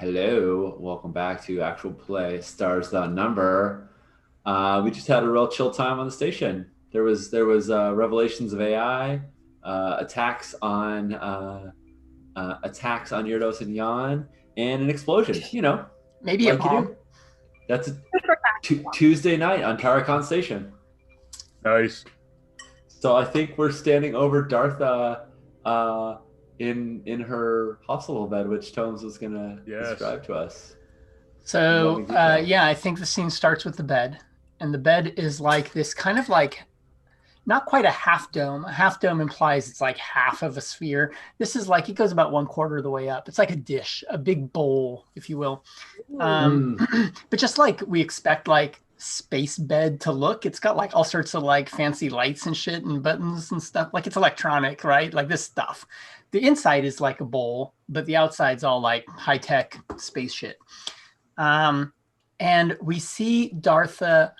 Hello, welcome back to Actual Play Stars Without Number. We just had a real chill time on the station. There was revelations of AI, attacks on Yurdos and Yan, and an explosion. Maybe a Like you bomb. do. That's Tuesday night on Tarakan Station. Nice. So I think we're standing over Dartha in her hospital bed, which Tomes was gonna describe to us. So I think the scene starts with the bed, and the bed is like this kind of like not quite a half dome. A half dome implies it's like half of a sphere. This is like it goes about 1/4 of the way up. It's like a dish, a big bowl, if you will. But just like we expect like space bed to look, it's got like all sorts of like fancy lights and shit and buttons and stuff. Like it's electronic, right? Like this stuff. The inside is like a bowl, but the outside's all like high-tech space shit. And we see Dartha,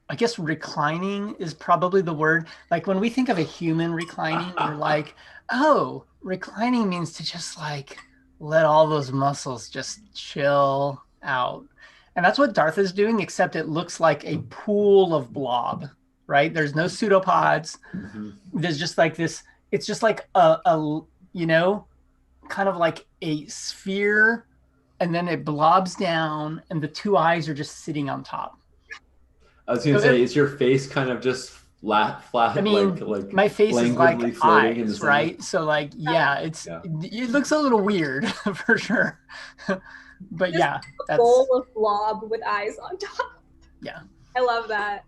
I guess reclining is probably the word. Like when we think of a human reclining, we're like, oh, reclining means to just like let all those muscles just chill out. And that's what Dartha's doing, except it looks like a pool of blob, right? There's no pseudopods. There's just like this, it's just like a kind of like a sphere, and then it blobs down and the two eyes are just sitting on top. I was gonna say, is your face kind of just flat? I mean, like my face is like eyes, right? So like, it looks a little weird for sure. But just that's a bowl of blob with eyes on top. Yeah, I love that.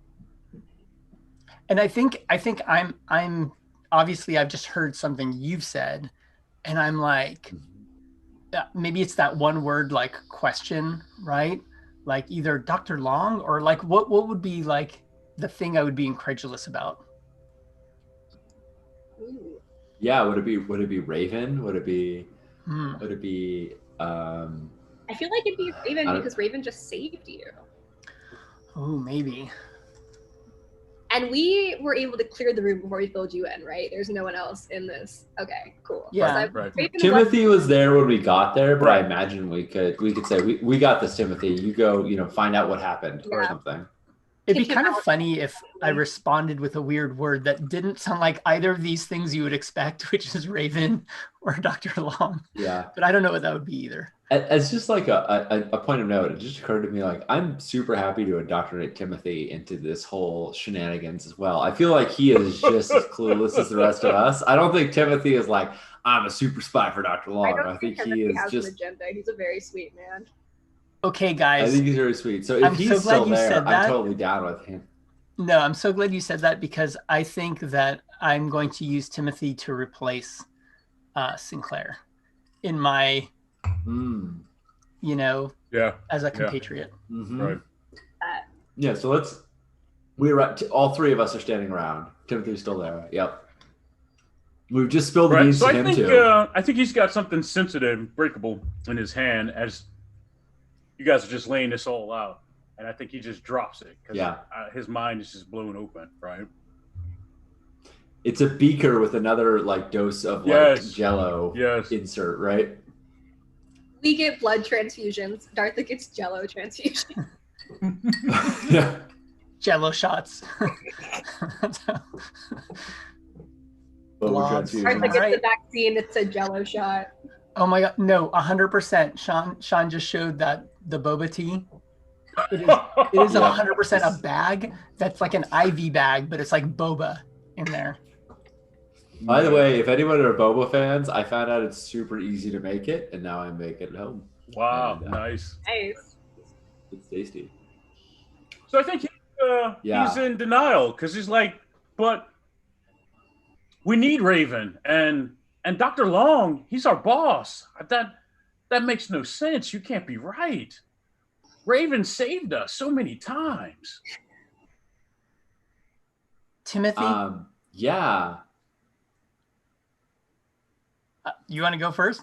And I think I'm obviously I've just heard something you've said, and I'm like, maybe it's that one word like question, right? Like either Dr. Long or like what would be like the thing I would be incredulous about? Ooh. Yeah, would it be Raven? Would it be I feel like it'd be Raven because Raven just saved you. Oh, maybe. And we were able to clear the room before we filled you in, right? There's no one else in this. Okay, cool. Yeah, right. Timothy was there when we got there, but I imagine we could say we got this, Timothy. You go, find out what happened or something. It'd be kind of funny if I responded with a weird word that didn't sound like either of these things you would expect, which is Raven or Dr. Long. Yeah. But I don't know what that would be either. As just like a point of note, it just occurred to me, like, I'm super happy to indoctrinate Timothy into this whole shenanigans as well. I feel like he is just as clueless as the rest of us. I don't think Timothy is like, I'm a super spy for Dr. Long. I think he is just an agenda. He's a very sweet man. Okay, guys. I think he's very sweet. So if he's still there, I'm totally down with him. No, I'm so glad you said that, because I think that I'm going to use Timothy to replace Sinclair in my, as a compatriot. Right. Yeah, so all three of us are standing around. Timothy's still there. Yep. We've just spilled the beans to him too. I think he's got something sensitive, breakable in his hand as you guys are just laying this all out. And I think he just drops it because his mind is just blown open, right? It's a beaker with another like dose of like Jello insert, right? We get blood transfusions. Dartha gets Jello transfusion. Yeah. Jello shots. Dartha gets the vaccine. It's a Jello shot. Oh my God! No, 100%. Sean just showed that the boba tea. It is 100% a bag that's like an IV bag, but it's like boba in there. By the way, if anyone are boba fans, I found out it's super easy to make it, and now I make it at home. Wow, nice. Nice. It's tasty. So I think he's in denial because he's like, but we need Raven and Dr. Long, he's our boss. That makes no sense. You can't be right. Raven saved us so many times. Timothy? Yeah. You want to go first?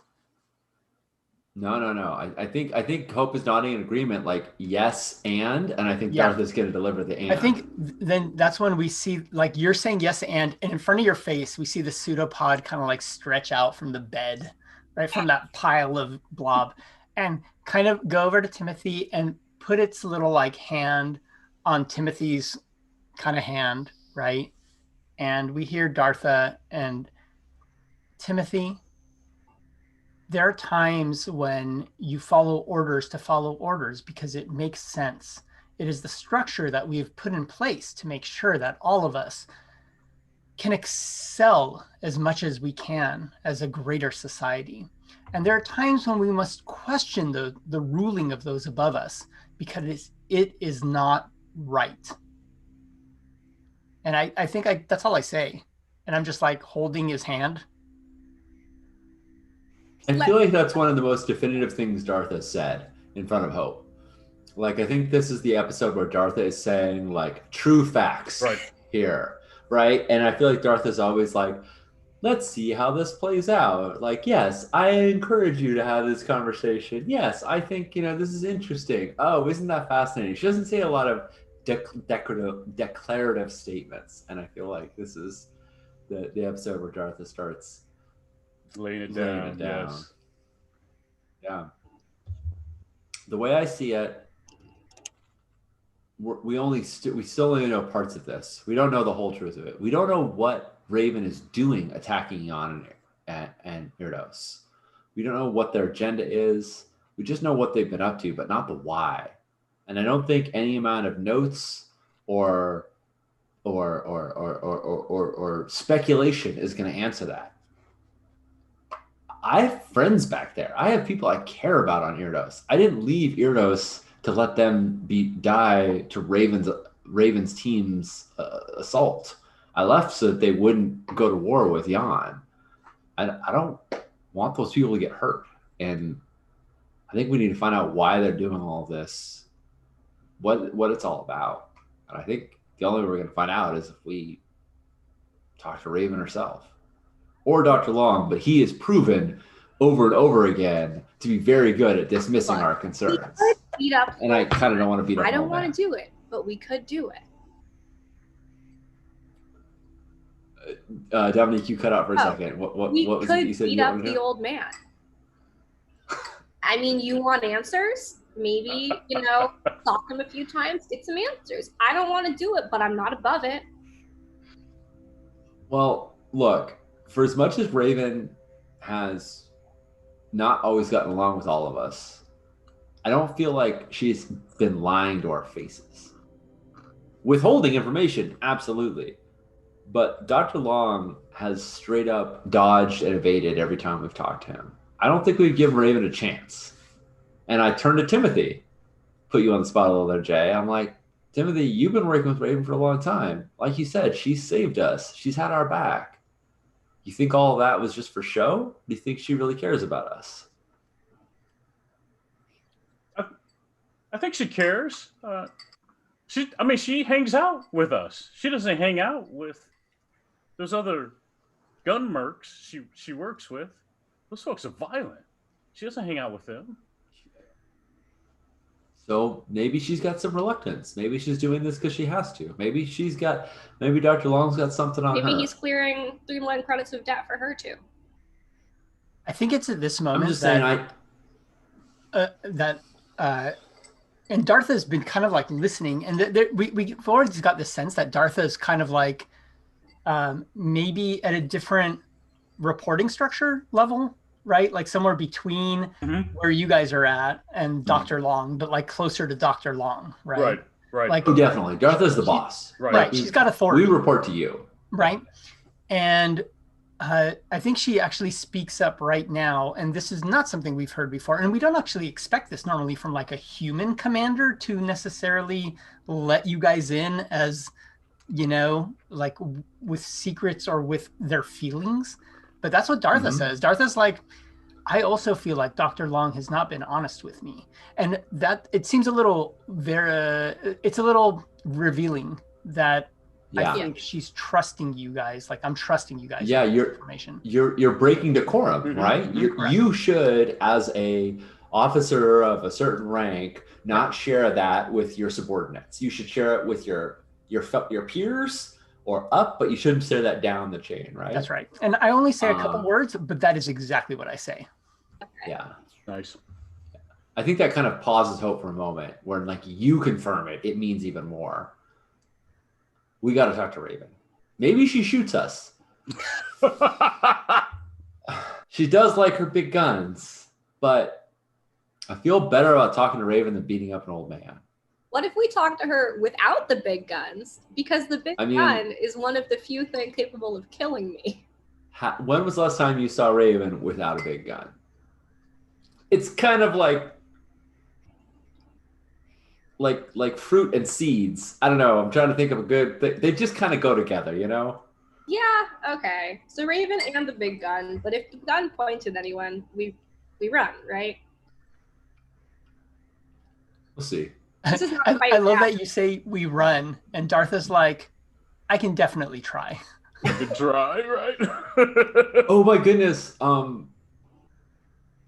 No. I think Hope is nodding in agreement, like yes, and I think Dartha's going to deliver the and. I think then that's when we see, like you're saying yes, and in front of your face, we see the pseudopod kind of like stretch out from the bed, right, from that pile of blob, and kind of go over to Timothy and put its little like hand on Timothy's kind of hand, right? And we hear Dartha and Timothy, there are times when you follow orders to follow orders because it makes sense. It is the structure that we've put in place to make sure that all of us can excel as much as we can as a greater society. And there are times when we must question the ruling of those above us because it is not right. And I think that's all I say. And I'm just like holding his hand. I feel like that's one of the most definitive things Dartha said in front of Hope. Like, I think this is the episode where Dartha is saying like true facts here, right? And I feel like Dartha's always like, let's see how this plays out. Like, yes, I encourage you to have this conversation. Yes, I think, this is interesting. Oh, isn't that fascinating? She doesn't say a lot of declarative statements. And I feel like this is the episode where Dartha starts laying it down. Yes. Yeah. The way I see it, we still only know parts of this. We don't know the whole truth of it. We don't know what Raven is doing attacking Jan and Erdos. We don't know what their agenda is. We just know what they've been up to, but not the why. And I don't think any amount of notes or speculation is going to answer that. I have friends back there. I have people I care about on Erdos. I didn't leave Erdos to let them die to Raven's team's assault. I left so that they wouldn't go to war with Jan. I don't want those people to get hurt. And I think we need to find out why they're doing all this, what it's all about. And I think the only way we're going to find out is if we talk to Raven herself or Dr. Long, but he is proven over and over again to be very good at dismissing our concerns. And I kind of don't want to beat up. I don't want to do it, but we could do it. Dominique, you cut out for a second. What was it you said? We could beat up the old man. I mean, you want answers? Maybe, talk him a few times, get some answers. I don't want to do it, but I'm not above it. Well, look, for as much as Raven has not always gotten along with all of us, I don't feel like she's been lying to our faces. Withholding information, absolutely. But Dr. Long has straight up dodged and evaded every time we've talked to him. I don't think we've given Raven a chance. And I turned to Timothy, put you on the spot a little there, Jay. I'm like, Timothy, you've been working with Raven for a long time. Like you said, she's saved us. She's had our back. You think all of that was just for show? Or do you think she really cares about us? I think she cares. She hangs out with us. She doesn't hang out with those other gun mercs she works with. Those folks are violent. She doesn't hang out with them. So maybe she's got some reluctance. Maybe she's doing this because she has to. Maybe Dr. Long's got something on her. Maybe he's clearing 3 million credits of debt for her too. I think it's at this moment and Dartha's been kind of like listening, and we've already got the sense that Dartha's kind of like maybe at a different reporting structure level, right? Like somewhere between where you guys are at and Dr. Long, but like closer to Dr. Long, right? Right. Like, definitely. Dartha's the boss. Right. She's got authority. We report to you. Right. And I think she actually speaks up right now, and this is not something we've heard before, and we don't actually expect this normally from like a human commander to necessarily let you guys in as, like with secrets or with their feelings. But that's what Dartha says. Dartha's like, I also feel like Dr. Long has not been honest with me. And that it seems a little it's a little revealing that I think she's trusting you guys. Like, I'm trusting you guys. Yeah, you're breaking decorum, right? You should, as a officer of a certain rank, not share that with your subordinates. You should share it with your peers or up, but you shouldn't share that down the chain, right? That's right. And I only say a couple words, but that is exactly what I say. Yeah. Nice. I think that kind of pauses hope for a moment where like you confirm it, it means even more. We got to talk to Raven. Maybe she shoots us. She does like her big guns, but I feel better about talking to Raven than beating up an old man. What if we talk to her without the big guns? Because the big gun is one of the few things capable of killing me. When was the last time you saw Raven without a big gun? It's kind of like fruit and seeds. I don't know. I'm trying to think of a good. They just kind of go together, you know? Yeah. Okay. So Raven and the big gun, but if the gun points at anyone, we run, right? We'll see. This is not I love that you say we run, and Darth is like, I can definitely try. You can try, right? Oh my goodness.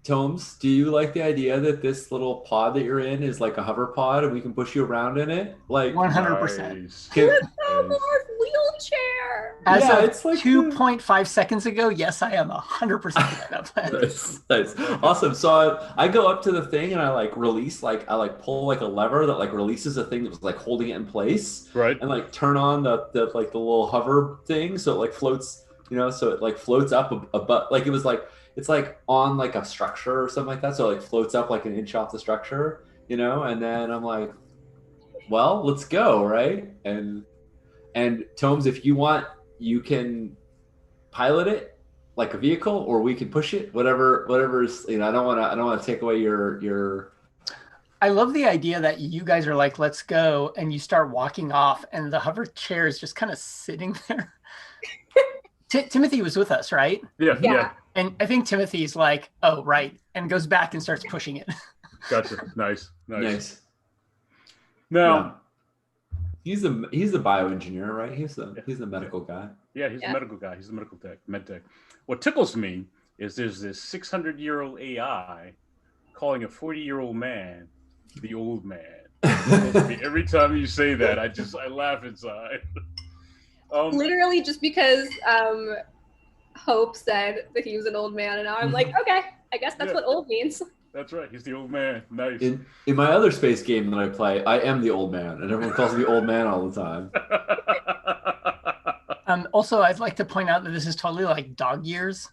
Tomes, do you like the idea that this little pod that you're in is like a hover pod and we can push you around in it? Like 100%. Nice. Let's go more wheelchair. As of it's like 2.5 seconds ago, yes, I am 100% that plan. Nice. Awesome. So I go up to the thing and I like release, like I like pull like a lever that like releases a thing that was like holding it in place. Right. And like turn on the like the little hover thing so it like floats, you know, so it like floats up but like it was like it's like on like a structure or something like that. So it like floats up like an inch off the structure, you know? And then I'm like, well, let's go, right? And Tomes, if you want, you can pilot it like a vehicle or we can push it, whatever's, you know, I don't want to take away your I love the idea that you guys are like, let's go, and you start walking off and the hover chair is just kind of sitting there. Timothy was with us, right? Yeah. And I think Timothy's like, oh, right. And goes back and starts pushing it. Gotcha. Nice. Now, he's the bioengineer, right? He's the medical guy. Yeah, he's the medical guy. He's the med tech. What tickles me is there's this 600-year-old AI calling a 40-year-old man the old man. Every time you say that, I laugh inside. Literally just because Hope said that he was an old man, and now I'm like, okay, I guess that's what old means. That's right. He's the old man. Nice. In my other space game that I play, I am the old man, and everyone calls me old man all the time. Also, I'd like to point out that this is totally like dog years.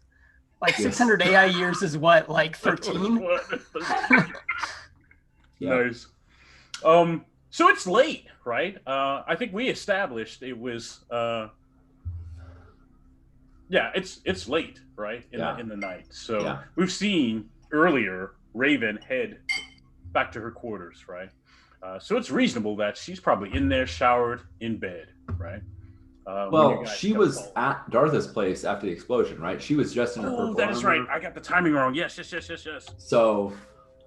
Like 600 AI years is what, like 13? Nice. So it's late, right? I think we established it was. It's late, right? In the night. So we've seen earlier Raven head back to her quarters, right? So it's reasonable that she's probably in there, showered, in bed, right? Well, she was at Dartha's place after the explosion, right? She was dressed in her purple armor. That is right. I got the timing wrong. Yes. So,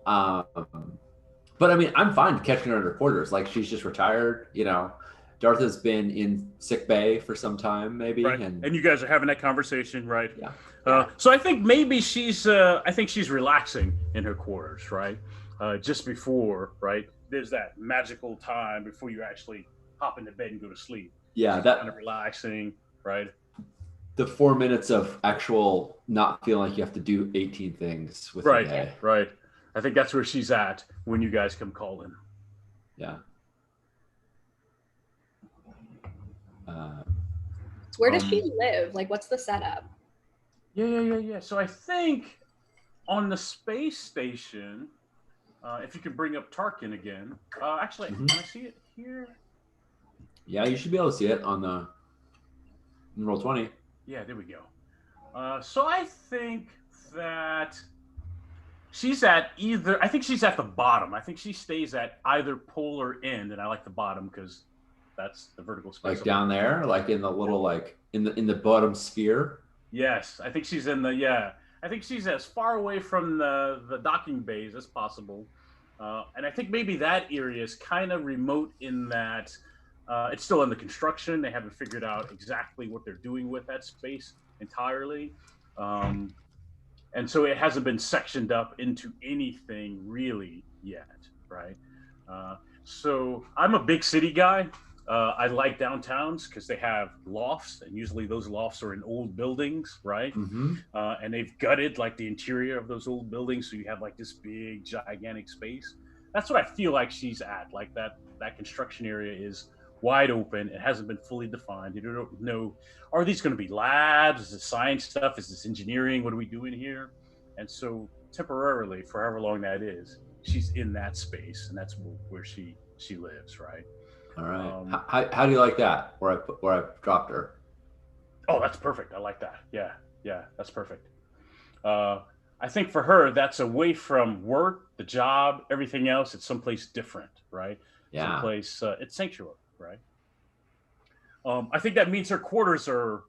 but I mean, I'm fine catching her in her quarters. Like she's just retired, you know. Dartha's been in sick bay for some time, maybe. Right. And you guys are having that conversation, right? Yeah. So I think maybe she's relaxing in her quarters, right? Just before, right? There's that magical time before you actually hop into bed and go to sleep. Yeah, she's that kind of relaxing, right? The 4 minutes of actual not feeling like you have to do 18 things with the day. Right. I think that's where she's at when you guys come calling. Yeah. Where does she live? Like, what's the setup? Yeah. So I think on the space station, if you could bring up Tarkin again. Actually, can I see it here? Yeah, you should be able to see it on the roll 20. Yeah, there we go. So I think that she's at I think she's at the bottom. I think she stays at either polar end, and I like the bottom because that's the vertical space. Like down there, like in the little, like in the bottom sphere. Yes, I think she's in I think she's as far away from the docking bays as possible, and I think maybe that area is kind of remote in that it's still under construction. They haven't figured out exactly what they're doing with that space entirely, and so it hasn't been sectioned up into anything really yet, right? So I'm a big city guy. I like downtowns because they have lofts, and usually those lofts are in old buildings, right? Mm-hmm. And they've gutted like the interior of those old buildings, so you have like this big, gigantic space. That's what I feel like she's at. Like that construction area is wide open. It hasn't been fully defined. You don't know, are these going to be labs? Is this science stuff? Is this engineering? What are we doing here? And so temporarily, for however long that is, she's in that space, and that's where she lives, right? All right. How do you like that? Where I dropped her? Oh, that's perfect. I like that. Yeah, that's perfect. I think for her, that's away from work, the job, everything else. It's someplace different, right? Yeah. Someplace, it's sanctuary, right? I think that means her quarters are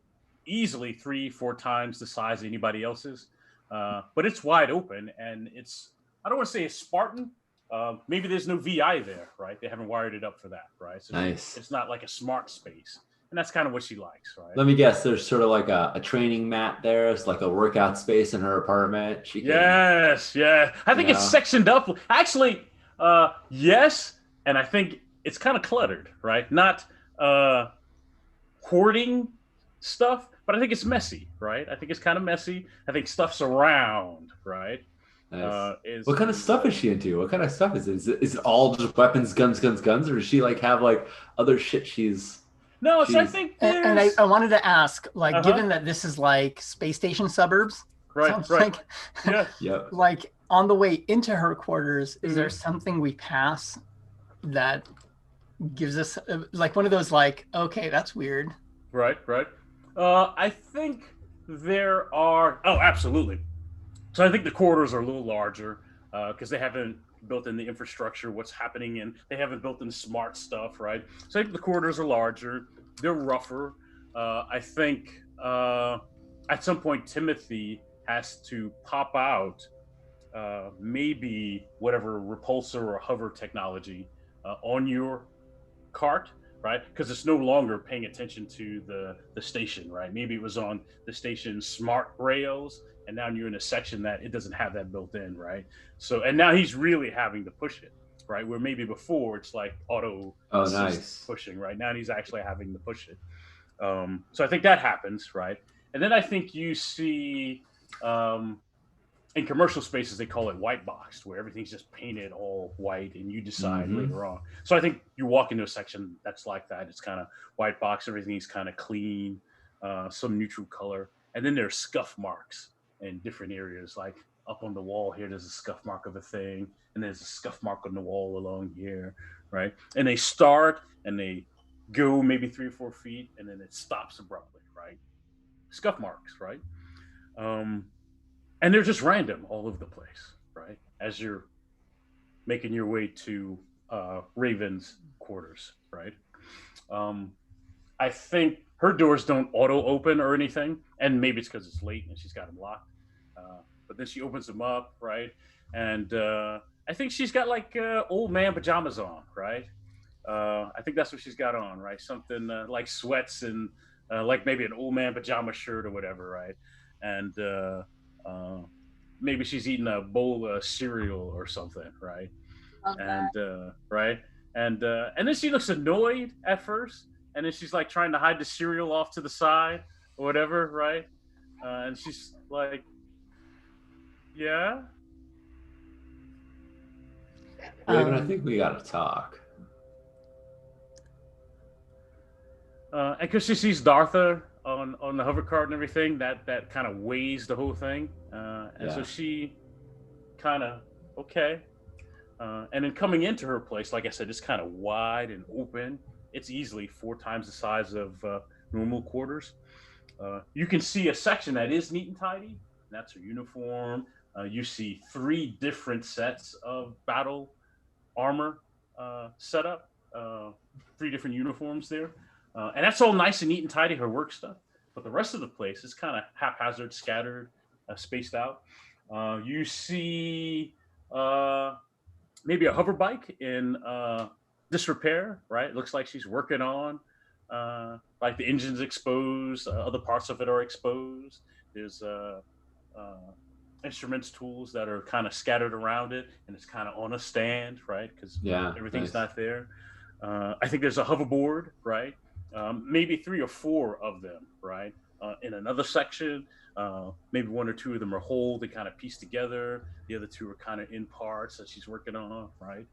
easily 3-4 times the size of anybody else's, but it's wide open, and it's, I don't want to say it's Spartan. Maybe there's no VI there, right? They haven't wired it up for that, right? So nice. It's not like a smart space. And that's kind of what she likes, right? Let me guess. There's sort of like a training mat there. It's like a workout space in her apartment. She can, yes. I think it's sectioned up. Actually, yes. And I think it's kind of cluttered, right? Not hoarding stuff, but I think it's messy, right? I think it's kind of messy. I think stuff's around, right? Nice. What kind of stuff is she into? What kind of stuff is it? Is it all just weapons, guns, or does she like have like other shit she's... No, so I think and I wanted to ask, like, given that this is like space station suburbs, right. Like, yeah. Like on the way into her quarters, is there something we pass that gives us like one of those like, okay, that's weird? Right. I think there are. Oh, absolutely. So I think the quarters are a little larger because they haven't built in the infrastructure, what's happening, and they haven't built in smart stuff, right? So I think the quarters are larger. They're rougher. I think at some point Timothy has to pop out maybe whatever repulsor or hover technology on your cart, right? Because it's no longer paying attention to the station, right? Maybe it was on the station's smart rails, and now you're in a section that it doesn't have that built in, right? So, and now he's really having to push it, right? Where maybe before it's like auto pushing, right? Now he's actually having to push it. So I think that happens, right? And then I think you see in commercial spaces, they call it white boxed, where everything's just painted all white and you decide later on. So I think you walk into a section that's like that. It's kind of white box, everything's kind of clean, some neutral color. And then there's scuff marks in different areas, like up on the wall here, there's a scuff mark of a thing, and there's a scuff mark on the wall along here, right? And they start and they go maybe 3 or 4 feet, and then it stops abruptly, right? Scuff marks, right? And they're just random all over the place, right? As you're making your way to Raven's quarters, right? I think her doors don't auto open or anything, and maybe it's because it's late and she's got them locked. But then she opens them up, right? And I think she's got like old man pajamas on, right? I think that's what she's got on, right? Something like sweats and like maybe an old man pajama shirt or whatever, right? And maybe she's eating a bowl of cereal or something, right? And right, and then she looks annoyed at first, and then she's like trying to hide the cereal off to the side or whatever, right? And she's like, yeah. Raven, I think we gotta talk. And because she sees Dartha on the hover cart and everything, that kind of weighs the whole thing, and so she kind of okay. And then coming into her place, like I said, it's kind of wide and open. It's easily 4 times the size of normal quarters. You can see a section that is neat and tidy. That's her uniform. You see 3 different sets of battle armor set up. 3 different uniforms there. And that's all nice and neat and tidy, her work stuff. But the rest of the place is kind of haphazard, scattered, spaced out. You see maybe a hover bike in disrepair, right? It looks like she's working on, like the engine's exposed, other parts of it are exposed. There's instruments, tools that are kind of scattered around it, and it's kind of on a stand, right? Because everything's not there. I think there's a hoverboard, right? Maybe 3 or 4 of them, right? In another section, maybe 1 or 2 of them are whole. They kind of piece together. The other 2 are kind of in parts that she's working on, right?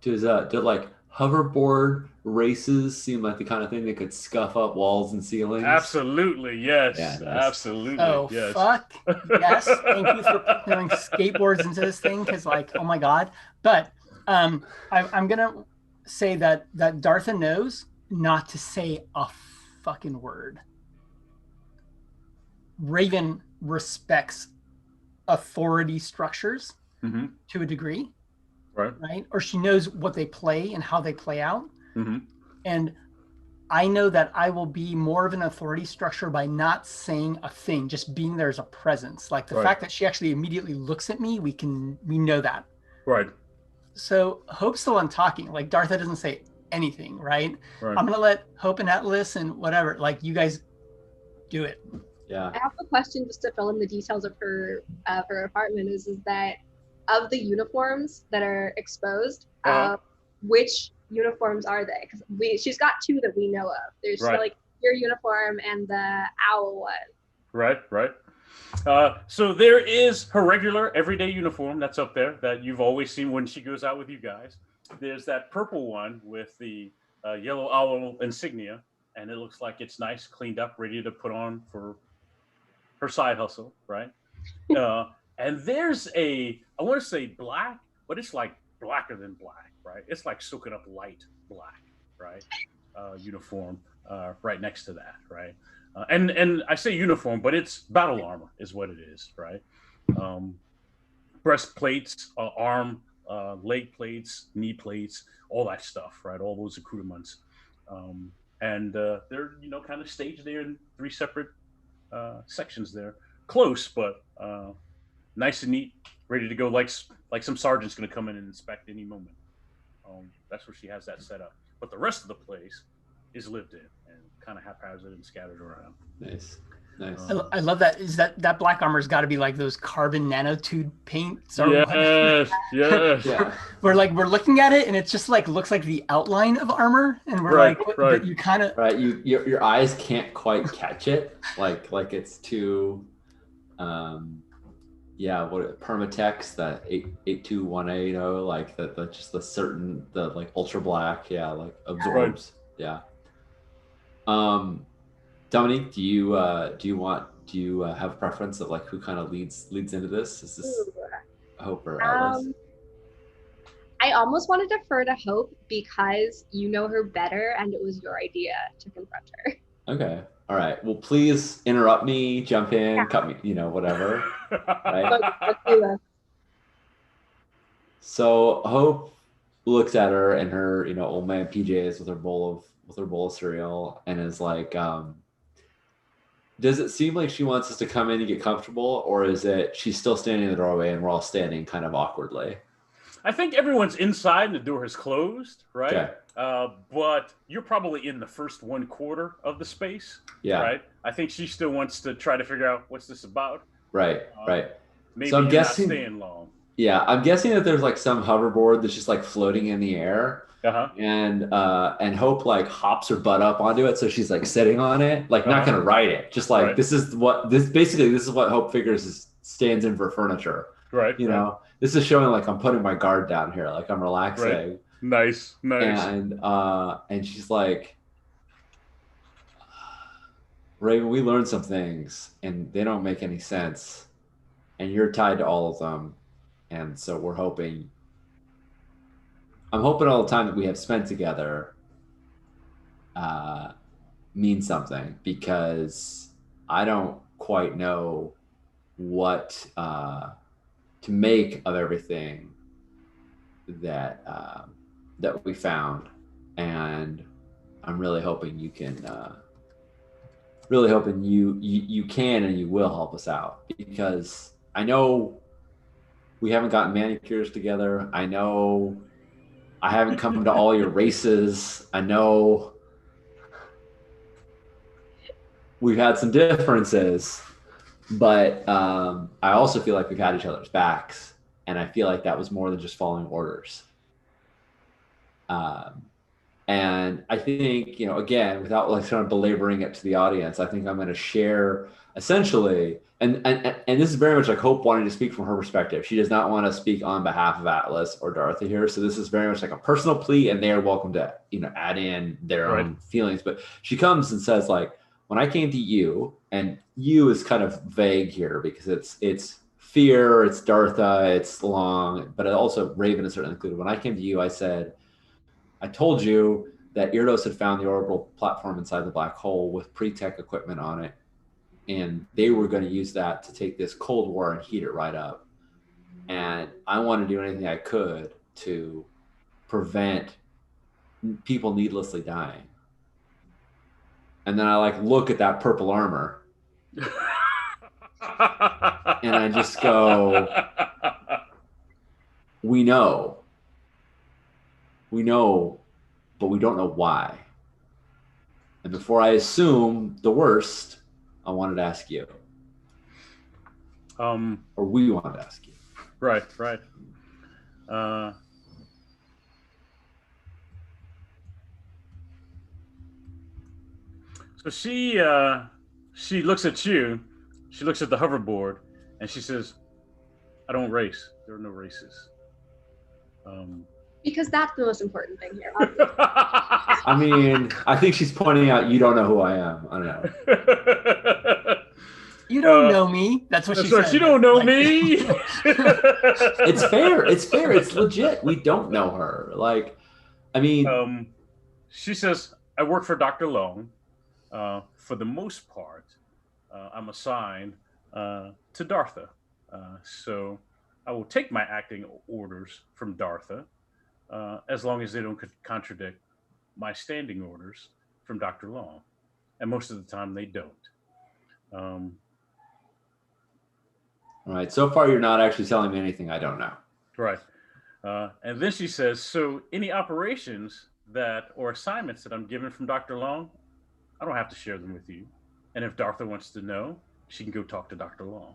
Did like hoverboard races seem like the kind of thing that could scuff up walls and ceilings? Absolutely, yes. Yeah, nice. Absolutely, oh, yes. Fuck yes! Thank you for throwing skateboards into this thing, because like, oh my god. But I'm gonna say that Dartha knows not to say a fucking word. Raven respects authority structures to a degree. Right? Or she knows what they play and how they play out. And I know that I will be more of an authority structure by not saying a thing, just being there as a presence. Like the fact that she actually immediately looks at me, we know that. Right. So Hope's the one talking. Like Dartha doesn't say anything, right? I'm gonna let Hope and Atlas and whatever, like you guys do it. Yeah. I have a question just to fill in the details of her apartment is that of the uniforms that are exposed, which uniforms are they? Because she's got 2 that we know of. There's like your uniform and the owl one. Right. So there is her regular everyday uniform that's up there that you've always seen when she goes out with you guys. There's that purple one with the yellow owl insignia, and it looks like it's nice, cleaned up, ready to put on for her side hustle, right? And there's I want to say black, but it's like blacker than black, right? It's like soaking up light black, right? Uniform right next to that, right? And I say uniform, but it's battle armor is what it is, right? Breastplates, arm, leg plates, knee plates, all that stuff, right? All those accoutrements. And they're, kind of staged there in 3 separate sections there. Close, but nice and neat, ready to go, like some sergeant's going to come in and inspect any moment. That's where she has that set up. But the rest of the place is lived in and kind of haphazard and scattered around. Nice. I love that. Is that black armor's got to be like those carbon nanotube paints? Or yes. Yeah. We're looking at it and it just like looks like the outline of armor, and we're but you kind of your eyes can't quite catch it, like it's too, Permatex, that 82180, like the just the certain like ultra black, like absorbs, Dominique, do you have a preference of like who kind of leads into this? Is this Hope or Atlas? I almost want to defer to Hope because you know her better and it was your idea to confront her. Okay. All right. Well, please interrupt me, jump in, cut me, whatever. Right? Let's do this. So Hope looks at her in her, old man PJs with her bowl of cereal and is like, does it seem like she wants us to come in and get comfortable, or is it she's still standing in the doorway and we're all standing kind of awkwardly? I think everyone's inside and the door is closed, right? Okay. But you're probably in the first 1/4 of the space, right? I think she still wants to try to figure out what's this about. Right. Maybe so I'm you're guessing, not staying long. Yeah, I'm guessing that there's like some hoverboard that's just like floating in the air. And Hope like hops her butt up onto it, so she's like sitting on it, like not gonna ride it, just like this is what Hope figures stands in for furniture, right? This is showing like I'm putting my guard down here, like I'm relaxing. Right. Nice. And she's like, Raven, we learned some things and they don't make any sense, and you're tied to all of them, and so I'm hoping all the time that we have spent together means something, because I don't quite know what to make of everything that we found, and I'm really hoping you can, you can and you will help us out, because I know we haven't gotten manicures together. I know I haven't come to all your races. I know we've had some differences, but I also feel like we've had each other's backs, and I feel like that was more than just following orders. And I think, again, without like sort of belaboring it to the audience, I think I'm going to share essentially, and this is very much like Hope wanting to speak from her perspective. She does not want to speak on behalf of Atlas or Dartha here. So this is very much like a personal plea, and they are welcome to, add in their own feelings. But she comes and says, like, when I came to you, and you is kind of vague here because it's fear, it's Dartha, it's Long, but also Raven is certainly included. When I came to you, I told you that Erdos had found the orbital platform inside the black hole with pre-tech equipment on it, and they were going to use that to take this Cold War and heat it right up. And I wanted to do anything I could to prevent people needlessly dying. And then I look at that purple armor and I just go, we know, but we don't know why. And before I assume the worst, I wanted to ask you. Or we wanted to ask you. Right. So she looks at you, she looks at the hoverboard, and she says, I don't race. There are no races. Because that's the most important thing here. I mean, I think she's pointing out you don't know who I am. I don't know. You don't know me. That's what she said. You don't know me. It's fair. It's legit. We don't know her. She says, I work for Dr. Long. For the most part, I'm assigned to Dartha. So I will take my acting orders from Dartha as long as they don't contradict my standing orders from Dr. Long. And most of the time they don't. All right. So far, you're not actually telling me anything I don't know. Right. And then she says, so any operations or assignments that I'm given from Dr. Long, I don't have to share them with you. And if Dartha wants to know, she can go talk to Dr. Long.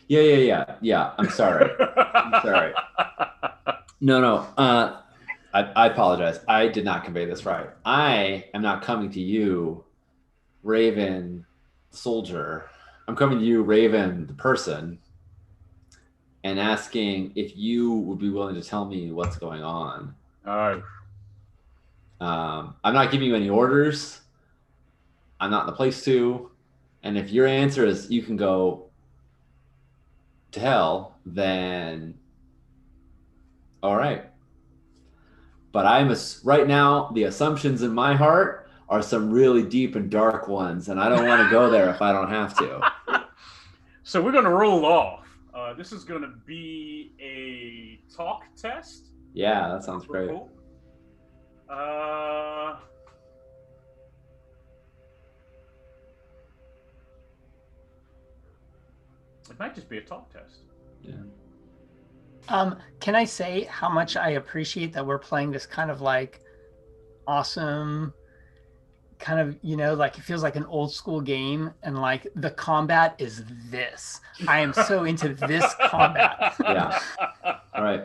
Yeah. I'm sorry. No. I apologize. I did not convey this right. I am not coming to you, Raven, the soldier. I'm coming to you, Raven, the person, and asking if you would be willing to tell me what's going on. All right. I'm not giving you any orders. I'm not in the place to. And if your answer is you can go to hell, then all right. But right now, the assumptions in my heart are some really deep and dark ones, and I don't want to go there if I don't have to. So we're going to roll off. This is going to be a talk test. Yeah, that sounds great. It might just be a talk test. Yeah. Can I say how much I appreciate that we're playing this kind of awesome kind of, it feels like an old school game, and the combat is this. I am so into this combat. Yeah. All right.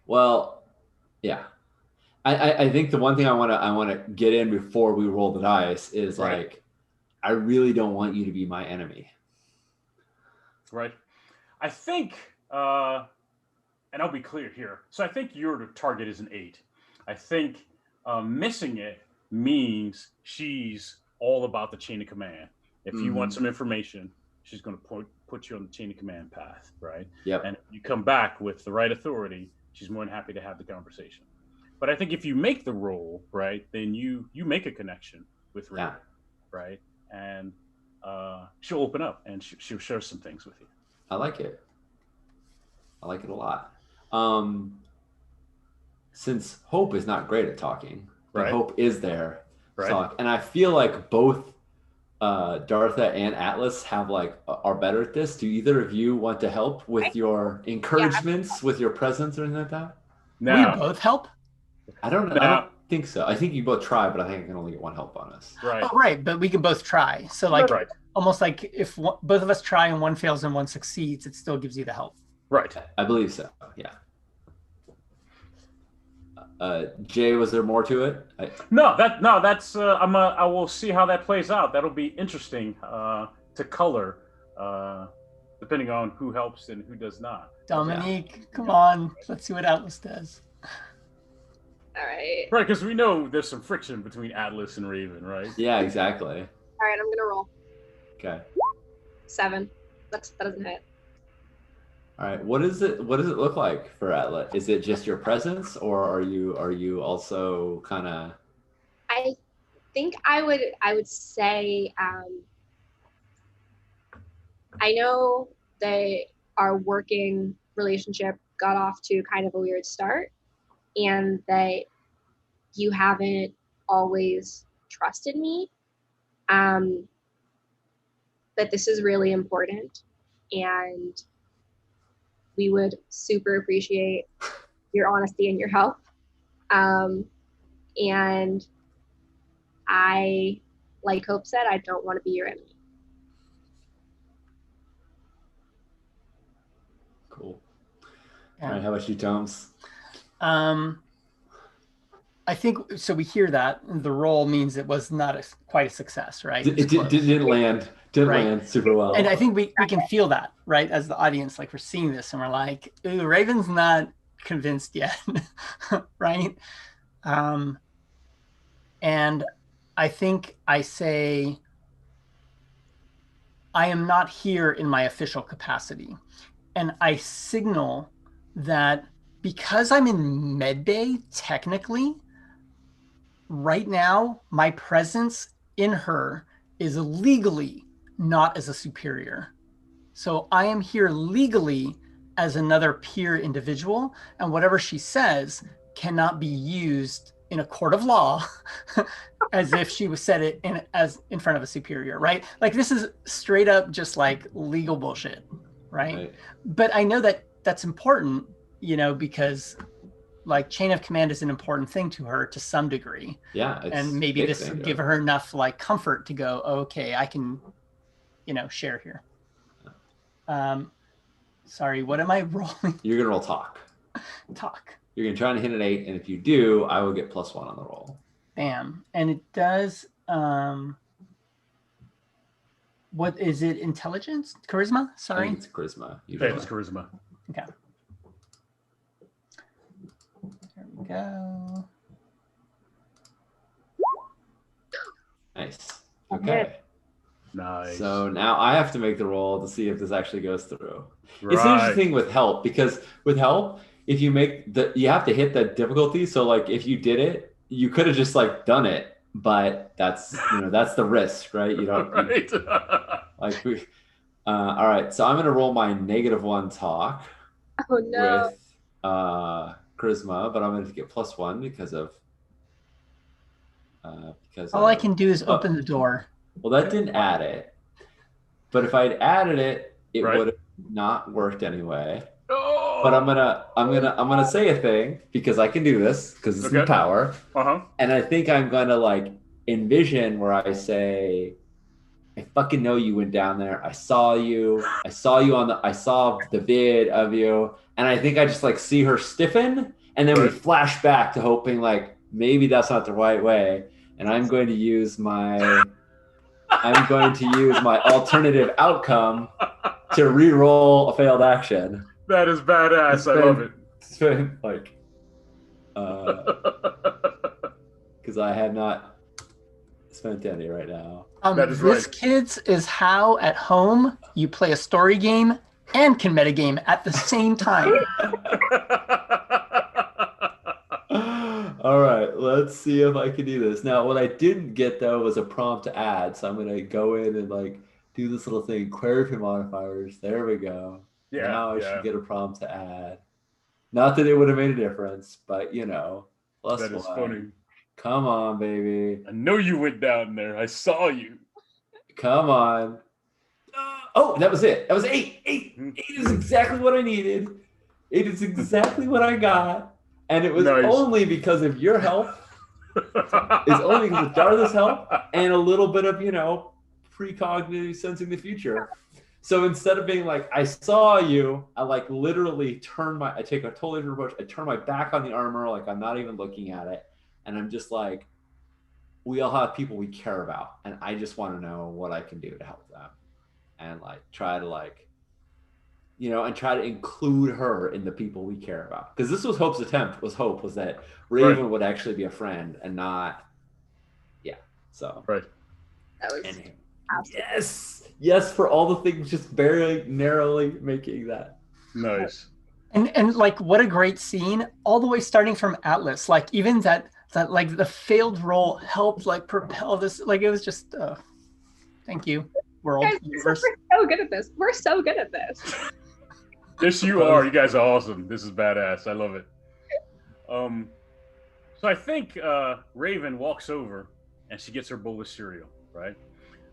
Well, yeah. I think the one thing I want to get in before we roll the dice is I really don't want you to be my enemy. Right. I think, and I'll be clear here. So I think your target is an 8. I think missing it means she's all about the chain of command. If you want some information, she's going to put you on the chain of command path, right? Yep. And if you come back with the right authority, she's more than happy to have the conversation. But I think if you make the roll, right, then you make a connection with Raven, right? And she'll open up and she'll share some things with you. I like it. I like it a lot. Since Hope is not great at talking, but Hope is there to talk. And I feel like both Dartha and Atlas are better at this. Do either of you want to help with your encouragements, with your presence or anything like that? No. We both help? I don't know. I don't think so. I think you both try, but I think I can only get one help bonus. Right. Oh, right. But we can both try. So almost like if both of us try and one fails and one succeeds, it still gives you the help. Right. I believe so. Yeah. Jay, was there more to it? That's I will see how that plays out. That'll be interesting to color, depending on who helps and who does not. Dominique, come on, let's see what Atlas does. All right. Right, because we know there's some friction between Atlas and Raven, right? Yeah, exactly. All right, I'm gonna roll. Okay. 7. That doesn't hit. All right. What does it look like for Atlas? Is it just your presence, or are you also kind of? I think I would say I know that our working relationship got off to kind of a weird start, and that you haven't always trusted me. But this is really important, and we would super appreciate your honesty and your help. And I, like Hope said, I don't want to be your enemy. Cool. Yeah. All right. How about you, Toms? I think so. We hear that the roll means it was not quite a success, right? It didn't land. Didn't land super well. And I think we can feel that, right? As the audience, like we're seeing this and we're like, ooh, Raven's not convinced yet, right? And I think I say, I am not here in my official capacity. And I signal that because I'm in medbay, technically, right now, my presence in her is legally not as a superior. So I am here legally as another peer individual, and whatever she says cannot be used in a court of law as if she was said it in front of a superior, right? Like this is straight up just like legal bullshit, right? But I know that that's important, because like chain of command is an important thing to her to some degree. Yeah. And maybe this would give her enough like comfort to go, okay, I can, share here. Sorry, what am I rolling? You're going to roll talk. Talk. You're going to try and hit an 8. And if you do, I will get +1 on the roll. Bam. And it does, what is it? Intelligence? Charisma? Sorry. I think it's charisma. Yeah, it's charisma. Okay. There we go. Nice. Okay. Nice. So now I have to make the roll to see if this actually goes through. Right. It's an interesting thing with help, because with help, if you you have to hit the difficulty. So like if you did it, you could have just like done it, but that's the risk, right? You don't right. All right. So I'm gonna roll my -1 talk. Oh no. With charisma, but I'm gonna get +1 because all I can do is open the door. Well, that didn't add it, but if I'd added it, it Right. would have not worked anyway. Oh! But I'm gonna say a thing because I can do this because it's the power. And I think I'm gonna like envision where I say, I fucking know you went down there. I saw you. I saw the vid of you, and I think I just like see her stiffen, and then we flash back to hoping like maybe that's not the right way, and I'm going to use my alternative outcome to re-roll a failed action. That is badass. I love it. It's been like, because I have not spent any right now. That is this, right. kids, is how at home you play a story game and can metagame at the same time. All right, let's see if I can do this. Now, what I didn't get though was a prompt to add, so I'm gonna go in and like do this little thing, query modifiers. There we go. Yeah. Now I should get a prompt to add. Not that it would have made a difference, but plus That is 1. funny. Come on, baby. I know you went down there. I saw you. Come on. Oh, that was it. That was 8. 8 is exactly what I needed. It is exactly what I got. And it was only because of your help. It's only because of Dartha's help and a little bit of, precognitive sensing the future. So instead of being like, I saw you, I like literally I take a totally different approach. I turn my back on the armor, like I'm not even looking at it. And I'm just like, we all have people we care about. And I just want to know what I can do to help them. And like, try to like, and try to include her in the people we care about. Because this was Hope's attempt, was that Raven would actually be a friend and not, so. Right. That was Yes, for all the things, just barely, narrowly making that. Nice. And like, what a great scene, all the way starting from Atlas. Like, even that like the failed roll helped like propel this. Like, it was just, thank you, world. Guys, we're so good at this. We're so good at this. Yes, you are. You guys are awesome. This is badass. I love it. So I think Raven walks over and she gets her bowl of cereal, right?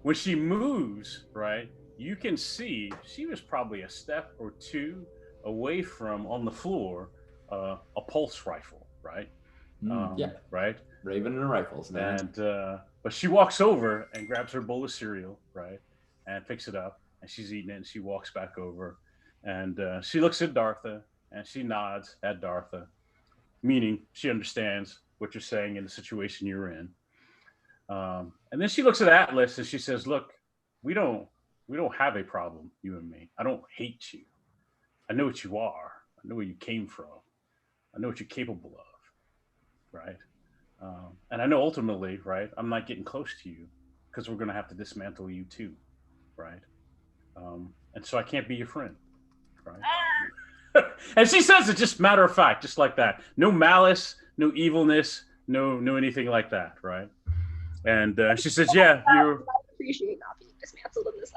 When she moves, right, you can see she was probably a step or two away from, on the floor, a pulse rifle, right? Right? Raven and rifles, man. And but she walks over and grabs her bowl of cereal, right, and picks it up, and she's eating it, and she walks back over, and she looks at Dartha, and she nods at Dartha, meaning she understands what you're saying in the situation you're in. And then she looks at Atlas and she says, "Look, we don't have a problem, you and me. I don't hate you. I know what you are. I know where you came from. I know what you're capable of, right? And I know ultimately, right, I'm not getting close to you because we're going to have to dismantle you too, right? And so I can't be your friend, right?" And she says it just matter of fact, just like that. No malice, no evilness, no anything like that, right? And she says, "Yeah, you appreciate not being dismantled in this."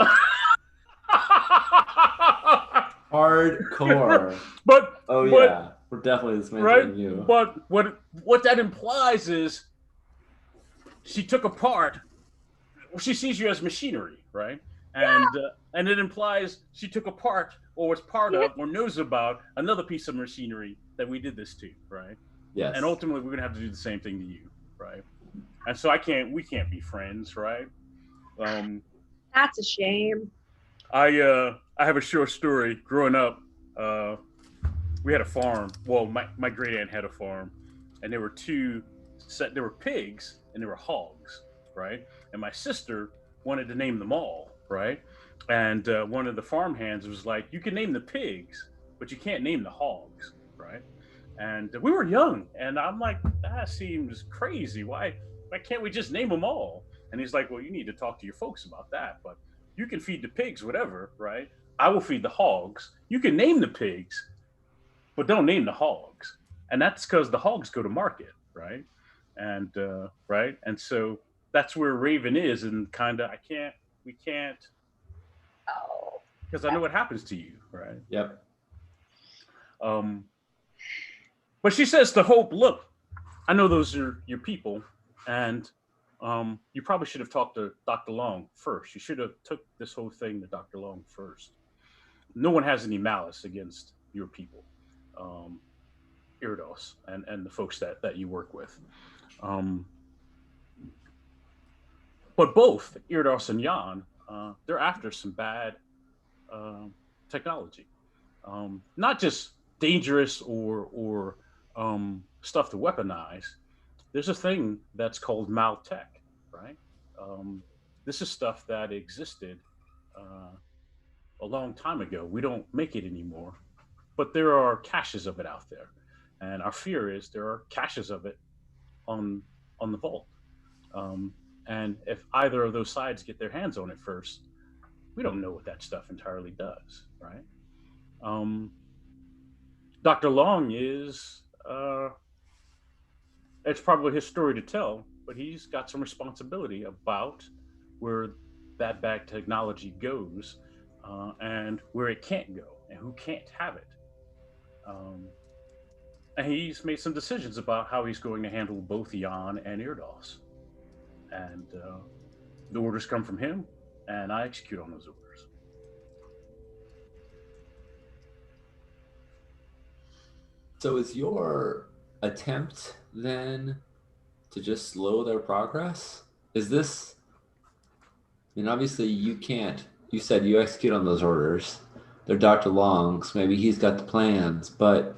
Hardcore. But we're definitely dismantling you. But what that implies is she took apart. She sees you as machinery, right? And it implies she took apart or was part of or knows about another piece of machinery that we did this to, right? Yes. And ultimately, we're gonna have to do the same thing to you, right? And so we can't be friends, right? That's a shame. I have a short story. Growing up, we had a farm. Well, my great aunt had a farm, and there were there were pigs and there were hogs, right? And my sister wanted to name them all, right? And one of the farm hands was like, "You can name the pigs, but you can't name the hogs," right? And we were young, and I'm like, "That seems crazy. Why can't we just name them all?" And he's like, "Well, you need to talk to your folks about that, but you can feed the pigs whatever, right? I will feed the hogs. You can name the pigs, but don't name the hogs." And that's because the hogs go to market, right? And right, and so that's where Raven is, and kind of we can't, because I know what happens to you, right? Yep. But she says to Hope, "Look, I know those are your people, and you probably should have talked to Dr. Long first. You should have took this whole thing to Dr. Long first. No one has any malice against your people, Iridos, and the folks that you work with. But both Iridos and Jan, they're after some bad technology, not just dangerous or stuff to weaponize. There's a thing that's called Maltech, right? This is stuff that existed a long time ago. We don't make it anymore, but there are caches of it out there, and our fear is there are caches of it on the vault. And if either of those sides get their hands on it first, we don't know what that stuff entirely does, right? Dr. Long is, it's probably his story to tell, but he's got some responsibility about where that bad technology goes, and where it can't go and who can't have it. And he's made some decisions about how he's going to handle both Jan and Iridos. And the orders come from him, and I execute on those orders. So is your attempt then to just slow their progress? Is this, I mean, obviously you can't you said you execute on those orders. They're Dr. Long's. Maybe he's got the plans, but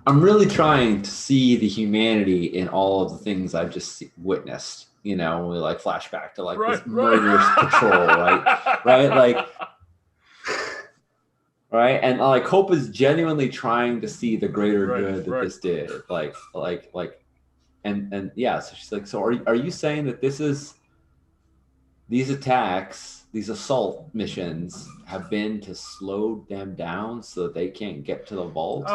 I'm really trying to see the humanity in all of the things I've just witnessed. You know, when we like flashback to like this murderous patrol, right? Like, right? And like Hope is genuinely trying to see the greater good that this did. And yeah, so she's like, so are you saying that these attacks, these assault missions have been to slow them down so that they can't get to the vault?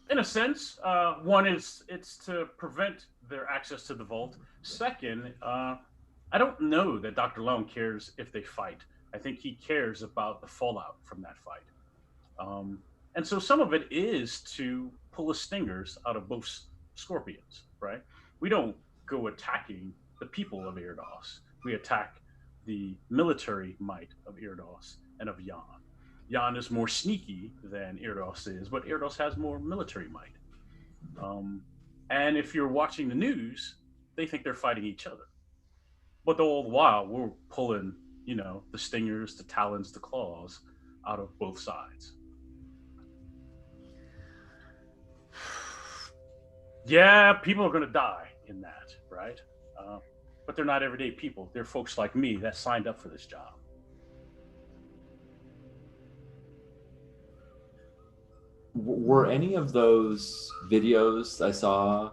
In a sense, one is it's to prevent their access to the vault. Second, I don't know that Dr. Long cares if they fight. I think he cares about the fallout from that fight. And so some of it is to pull the stingers out of both Scorpions, right? We don't go attacking the people of Erdos. We attack the military might of Erdos and of Jan. Jan is more sneaky than Erdos is, but Erdos has more military might. And if you're watching the news, they think they're fighting each other. But all the while, we're pulling, the stingers, the talons, the claws out of both sides. Yeah, people are going to die in that, right? But they're not everyday people. They're folks like me that signed up for this job. Were any of those videos I saw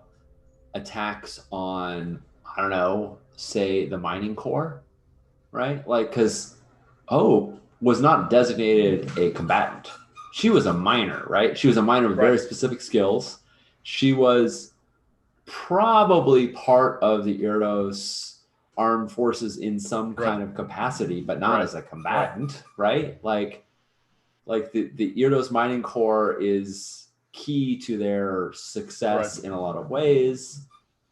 attacks on, I don't know, say the mining core, right? Like, because Hope was not designated a combatant. She was a miner, right? She was a miner with very specific skills. She was probably part of the Erdos armed forces in some kind of capacity, but not as a combatant, right? Like the Erdos mining core is key to their success in a lot of ways.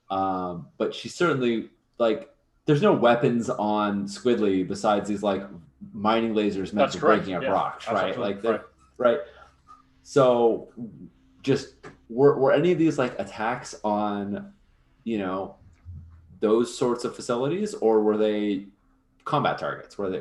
But she certainly, like, there's no weapons on Squidly besides these like mining lasers meant for breaking up rocks, right? Like, right. So just were any of these like attacks on, those sorts of facilities, or were they combat targets? Were they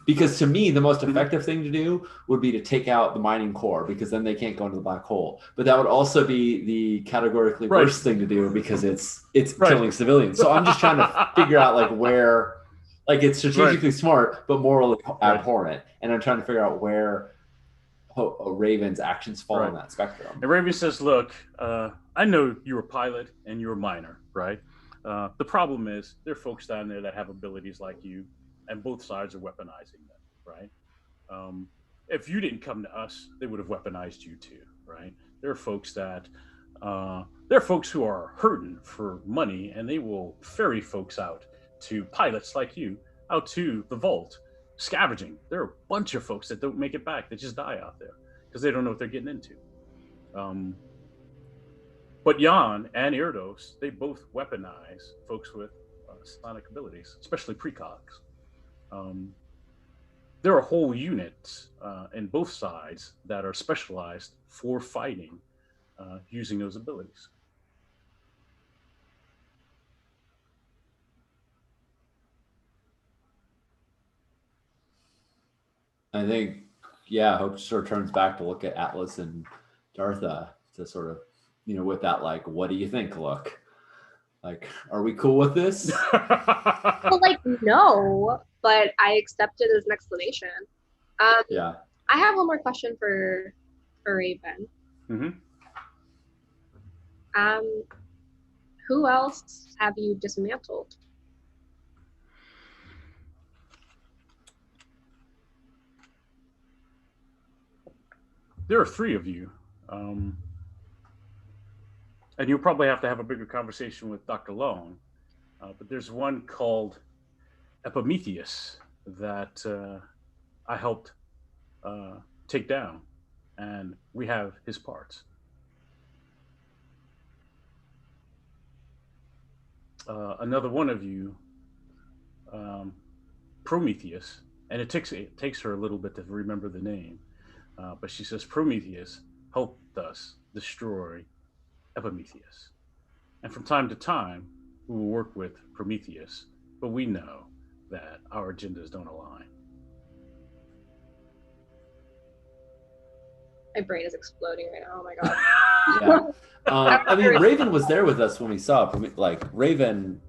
because to me, the most effective thing to do would be to take out the mining core, because then they can't go into the black hole. But that would also be the categorically worst thing to do, because it's killing civilians. So I'm just trying to figure out like where, like, it's strategically smart, but morally abhorrent. And I'm trying to figure out where Raven's actions fall on that spectrum. And Raven says, look, I know you're a pilot and you're a miner, right? The problem is there are folks down there that have abilities like you, and both sides are weaponizing them, right? If you didn't come to us, they would have weaponized you too, right? There are folks who are hurting for money, and they will ferry folks out to pilots like you, out to the vault, scavenging. There are a bunch of folks that don't make it back. They just die out there because they don't know what they're getting into. But Jan and Erdos, they both weaponize folks with sonic abilities, especially precogs. There are whole units in both sides that are specialized for fighting using those abilities. I think, Hope sort of turns back to look at Atlas and Dartha to sort of, with that, like, what do you think look? Like, are we cool with this? Well, like, no, but I accept it as an explanation. I have one more question for Raven. Who else have you dismantled? There are 3 of you. And you'll probably have to have a bigger conversation with Dr. Long. But there's one called Epimetheus that I helped take down, and we have his parts. Another one of you, Prometheus, and it takes her a little bit to remember the name, but she says Prometheus helped us destroy Epimetheus. And from time to time, who will work with Prometheus, but we know that our agendas don't align. My brain is exploding right now. Oh my god. Yeah. I mean, Raven was there with us when we saw like Raven,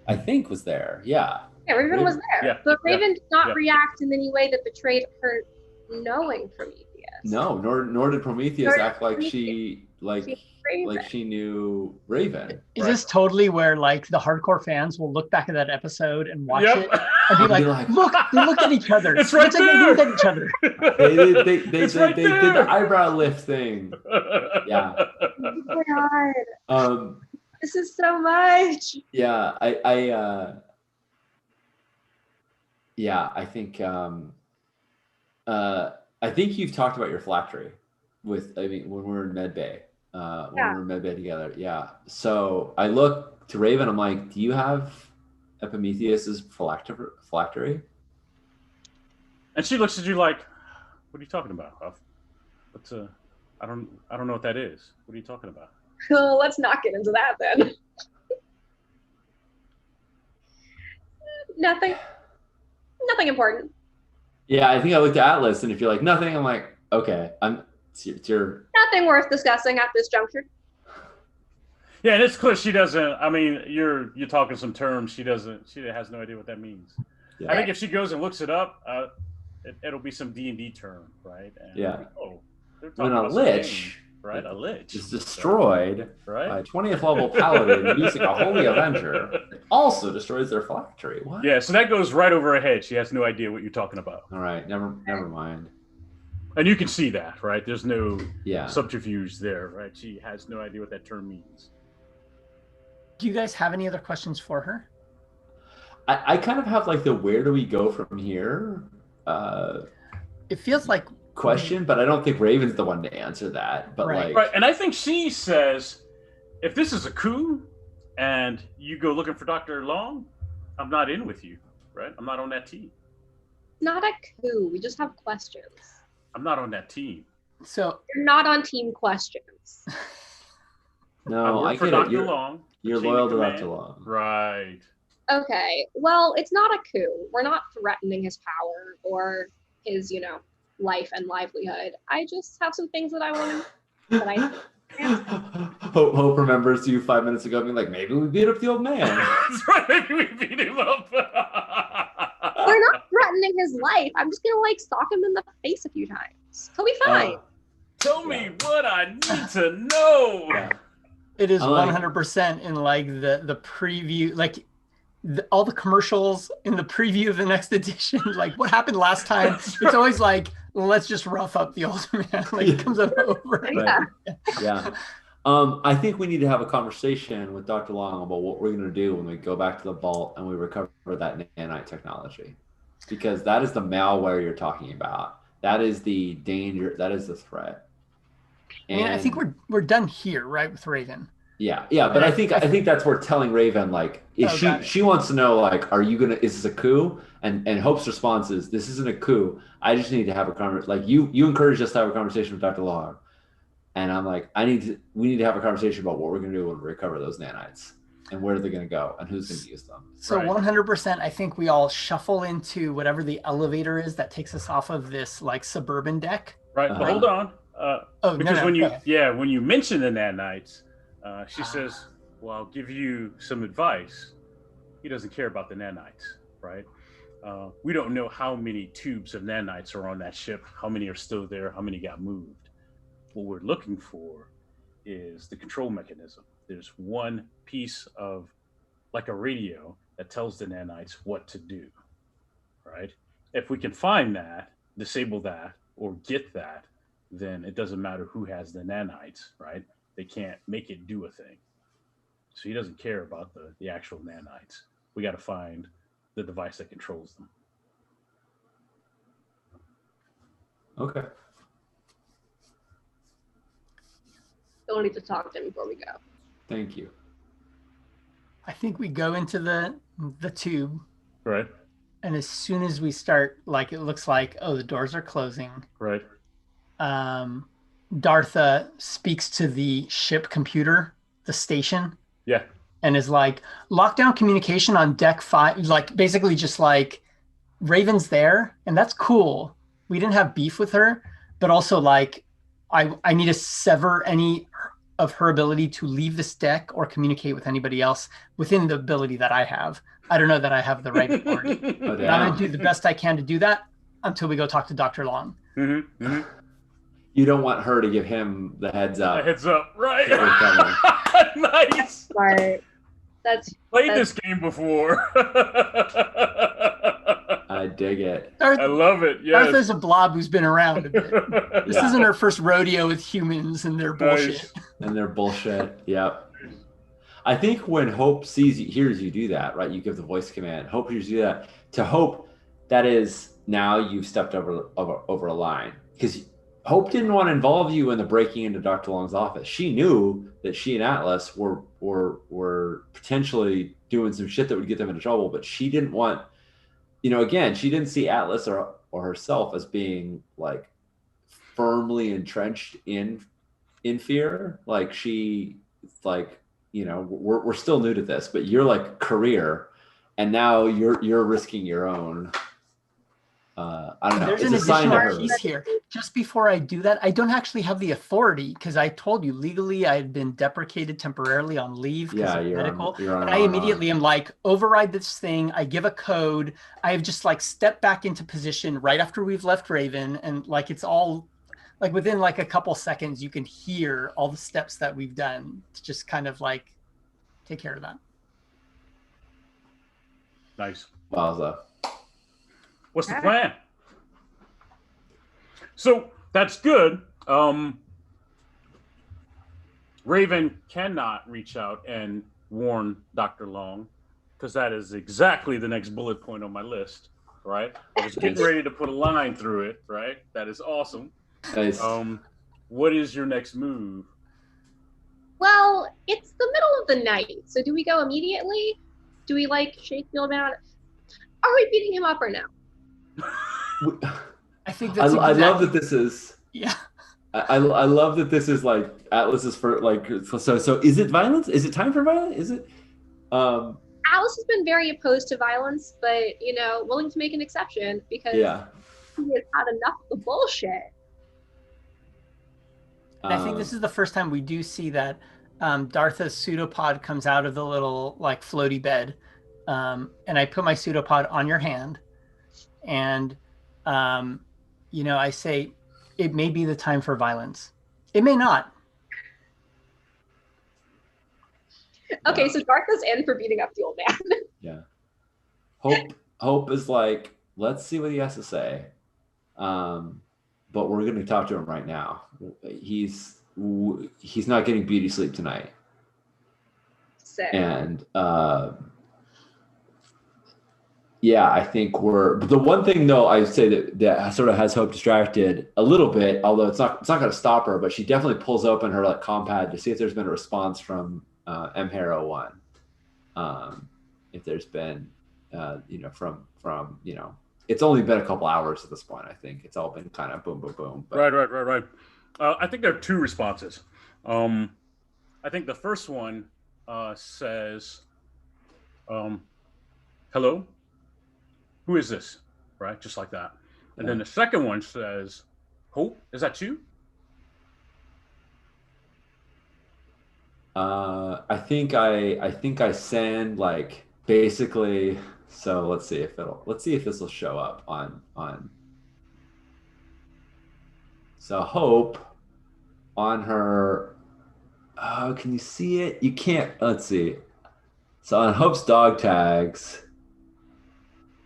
I think was there. Yeah. Yeah, Raven was there. Yeah, but Raven did not react in any way that betrayed her knowing Prometheus. No, nor did Prometheus act like she knew Raven. Is this totally where like the hardcore fans will look back at that episode and watch it and be like, look, they looked at each other. It's right there. They looked at each other. They did the eyebrow lift thing. Yeah. Oh my god. This is so much. Yeah, I think you've talked about your phylactery when we're in medbay. When we're in medbay together. Yeah. So I look to Raven, I'm like, do you have Epimetheus's phylactery? And she looks at you like, what are you talking about? I don't know what that is. What are you talking about? Well, let's not get into that then. Nothing important. Yeah, I think I looked at Atlas, and if you're like nothing, I'm like, okay, it's your nothing worth discussing at this juncture. Yeah, and it's clear she doesn't. I mean, you're talking some terms. She has no idea what that means. Yeah. I think if she goes and looks it up, it'll be some D&D term, right? And they're talking about a lich, right? A lich is destroyed by 20th level paladin using a holy avenger. It also destroys their phylactery. What? Yeah, so that goes right over her head. She has no idea what you're talking about. All right, never mind. And you can see that, right? There's no subterfuge there, right? She has no idea what that term means. Do you guys have any other questions for her? I kind of have like the where do we go from here? It feels like question, but I don't think Raven's the one to answer that. But right, and I think she says, if this is a coup and you go looking for Dr. Long, I'm not in with you, right? I'm not on that team. Not a coup. We just have questions. I'm not on that team. So you're not on team questions. No, I get it. You're loyal to Dr. Long. Right. Okay. Well, it's not a coup. We're not threatening his power or his, life and livelihood. I just have some things that I want to. Hope remembers you 5 minutes ago being like, maybe we beat up the old man. That's right. Maybe we beat him up. We're not threatening his life. I'm just gonna sock him in the face a few times. He'll be fine. Tell me what I need to know. Yeah. It is 100% in the preview, all the commercials in the preview of the next edition. Like what happened last time? It's always like, let's just rough up the old man. It comes up over. Right. Yeah. I think we need to have a conversation with Dr. Long about what we're going to do when we go back to the vault and we recover that nanite technology, because that is the malware you're talking about. That is the danger. That is the threat. And I think we're done here, right, with Raven. Yeah, but I think that's where telling Raven she wants to know are you gonna, is this a coup? And Hope's response is, this isn't a coup. I just need to have a conversation. You encouraged us to have a conversation with Dr. Long, and I'm like, we need to have a conversation about what we're gonna do when we recover those nanites and where they're gonna go and who's gonna use them. So 100%, I think we all shuffle into whatever the elevator is that takes us off of this suburban deck. Right, but hold on. Because when you mention the nanites. She says, well, I'll give you some advice. He doesn't care about the nanites, right? We don't know how many tubes of nanites are on that ship, how many are still there, how many got moved. What we're looking for is the control mechanism. There's one piece of, a radio that tells the nanites what to do, right? If we can find that, disable that, or get that, then it doesn't matter who has the nanites, right? They can't make it do a thing. So he doesn't care about the actual nanites. We got to find the device that controls them. Okay. Don't need to talk to him before we go. Thank you. I think we go into the tube. Right. And as soon as we start, it looks like, the doors are closing. Right. Dartha speaks to the ship computer, the station. Yeah. and is like lockdown communication on deck 5, like basically just like Raven's there, and that's cool. We didn't have beef with her, but also like I need to sever any of her ability to leave this deck or communicate with anybody else within the ability that I have. I don't know that I have the right authority. But I'm going to do the best I can to do that until we go talk to Dr. Long. Mm-hmm. Mm-hmm. You don't want her to give him the heads up. The heads up, right? Nice. Right. That's played this game before. I dig it. I love it. Yes. Dartha's a blob who's been around a bit. This isn't her first rodeo with humans and their bullshit. And their bullshit. Yep. I think when Hope hears you do that, right? You give the voice command. Hope hears you do that. To Hope, that is now you've stepped over a line, because Hope didn't want to involve you in the breaking into Dr. Long's office. She knew that she and Atlas were potentially doing some shit that would get them into trouble, but she didn't want, again, she didn't see Atlas or herself as being like firmly entrenched in fear. Like we're still new to this, but you're like career, and now you're risking your own. I don't know. There's an additional piece here. Just before I do that, I don't actually have the authority, because I told you legally I had been deprecated temporarily on leave because of medical. And I immediately am like, override this thing. I give a code. I have just like stepped back into position right after we've left Raven, and like it's all like within like a couple seconds you can hear all the steps that we've done to just kind of like take care of that. Nice. Wowza. What's the plan? So that's good. Raven cannot reach out and warn Dr. Long, because that is exactly the next bullet point on my list, right? I was getting ready to put a line through it, right? That is awesome. Nice. What is your next move? Well, it's the middle of the night, so do we go immediately? Do we like shake the old man? Are we beating him up or no? I think that's I love that this is I love that this is like Atlas's for like so is it violence? Is it time for violence? Is it Alice has been very opposed to violence, but willing to make an exception because he has had enough of the bullshit. And I think this is the first time we do see that Dartha's pseudopod comes out of the little like floaty bed, and I put my pseudopod on your hand. And, I say, it may be the time for violence. It may not. Okay, so Dartha's in for beating up the old man. Yeah. Hope is like, let's see what he has to say. But we're going to talk to him right now. He's not getting beauty sleep tonight. Sick. And, I think the one thing though, I would say that sort of has Hope distracted a little bit, although it's not going to stop her, but she definitely pulls open her like compad to see if there's been a response from MHERO1. If there's been, from it's only been a couple hours at this point. I think it's all been kind of boom, boom, boom. But... Right. I think there are two responses. I think the first one says, hello? Who is this? Right? Just like that. And then the second one says, Hope, is that you? I think I send like basically, so let's see if this will show up on so Hope on her, can you see it? You can't, let's see. So on Hope's dog tags,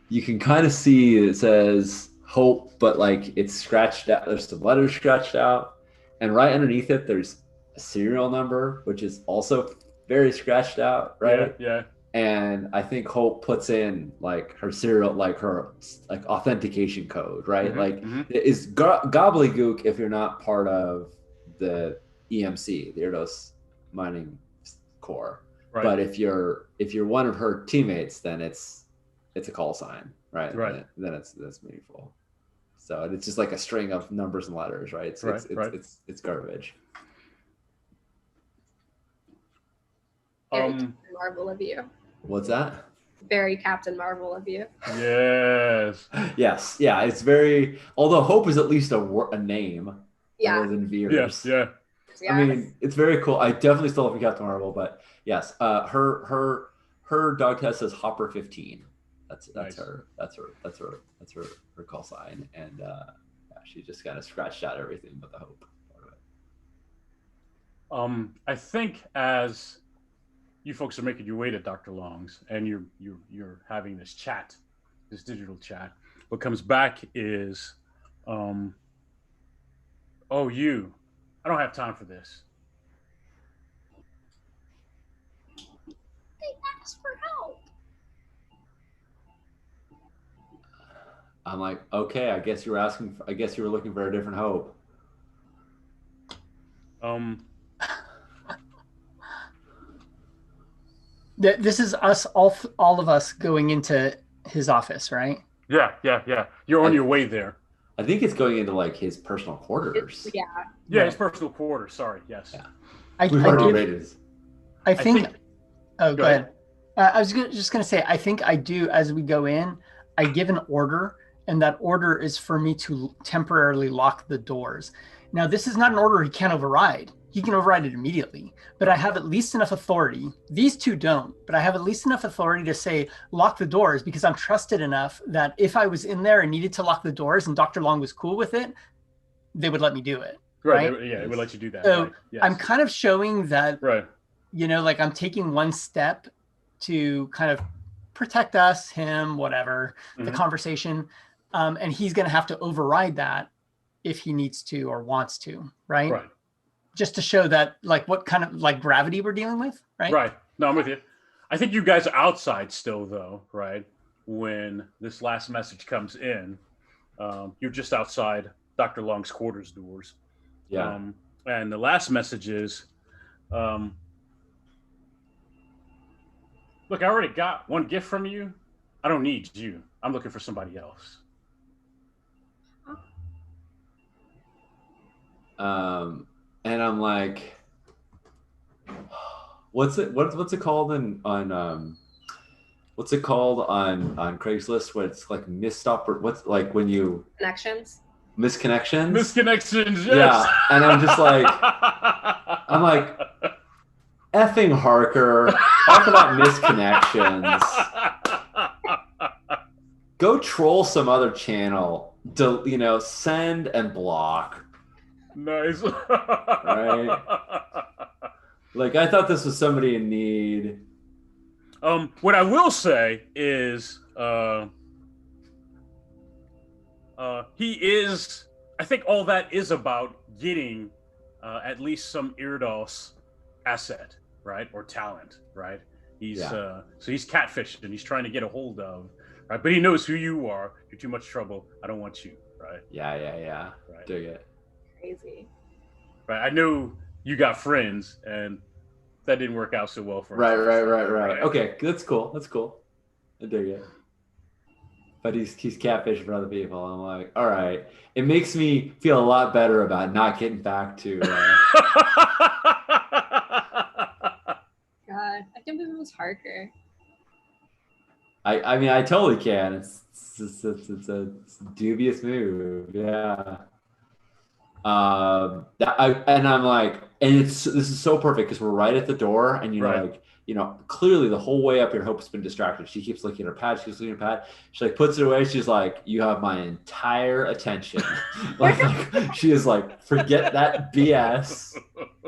you can kind of see it says Hope, but like it's scratched out. There's some letters scratched out, and right underneath it, there's a serial number, which is also very scratched out, right? Yeah. And I think Hope puts in like her serial, like her like authentication code, right? Is gobbledygook if you're not part of the EMC, the Erdos Mining Corps. Right. But if you're one of her teammates, then it's a call sign, right? Right. Then that's meaningful. So it's just like a string of numbers and letters, right? It's garbage. Marvel of you. What's that? Very Captain Marvel of you. Yes. Yes. Yeah. It's very. Although Hope is at least a name. Yeah. Other than Veers. Yeah. Yes. I mean, it's very cool. I definitely still love Captain Marvel, but yes, her dog test says Hopper 15. That's Nice. her call sign, and yeah, she just kind of scratched out everything but the Hope part of it. I think as you folks are making your way to Dr. Long's and you're having this chat, this digital chat, what comes back is, oh, I don't have time for this. They asked for help. I'm like, okay, I guess you were looking for a different Hope. This is us, all of us going into his office, right? Yeah. You're on your way there. I think it's going into like his personal quarters. Yeah, his personal quarters. Sorry. Yes. Yeah. I think. Oh, go ahead. I was just going to say, I think I do, as we go in, I give an order, and that order is for me to temporarily lock the doors. Now, this is not an order he can't override. He can override it immediately, but I have at least enough authority. These two don't, but I have at least enough authority to say, lock the doors, because I'm trusted enough that if I was in there and needed to lock the doors and Dr. Long was cool with it, they would let me do it. Right? It would let you do that. So right. Yes. I'm kind of showing that, right. Like I'm taking one step to kind of protect us, him, whatever, the conversation. And he's going to have to override that if he needs to or wants to, right? Right. Just to show that, like, what kind of like gravity we're dealing with, right? Right. No, I'm with you. I think you guys are outside still, though, right? When this last message comes in, you're just outside Dr. Long's quarters doors. Yeah. And the last message is, look, I already got one gift from you. I don't need you. I'm looking for somebody else. And I'm like, what's it called on Craigslist when it's like missed or what's like when you Connections? Misconnections, yes. Yeah. And I'm just like effing Harker, talk about misconnections. Go troll some other channel. Send and block. Nice. Right? Like, I thought this was somebody in need. What I will say is, he is. I think all that is about getting at least some Iridos asset, right, or talent, right? He's so he's catfishing. He's trying to get a hold of, right? But he knows who you are. You're too much trouble. I don't want you, right? Yeah. Right. Dig it. Crazy. Right. I know you got friends, and that didn't work out so well for us. Right. Okay, that's cool. I dig it. But he's catfishing for other people. I'm like, all right. It makes me feel a lot better about not getting back to. God, I can't believe it was Harker. I mean, I totally can. It's a dubious move. Yeah. I'm like, and this is so perfect because we're right at the door, and clearly the whole way up here, Hope's been distracted. She keeps looking at her pad. She like puts it away. She's like, "You have my entire attention." like she is like, "Forget that BS.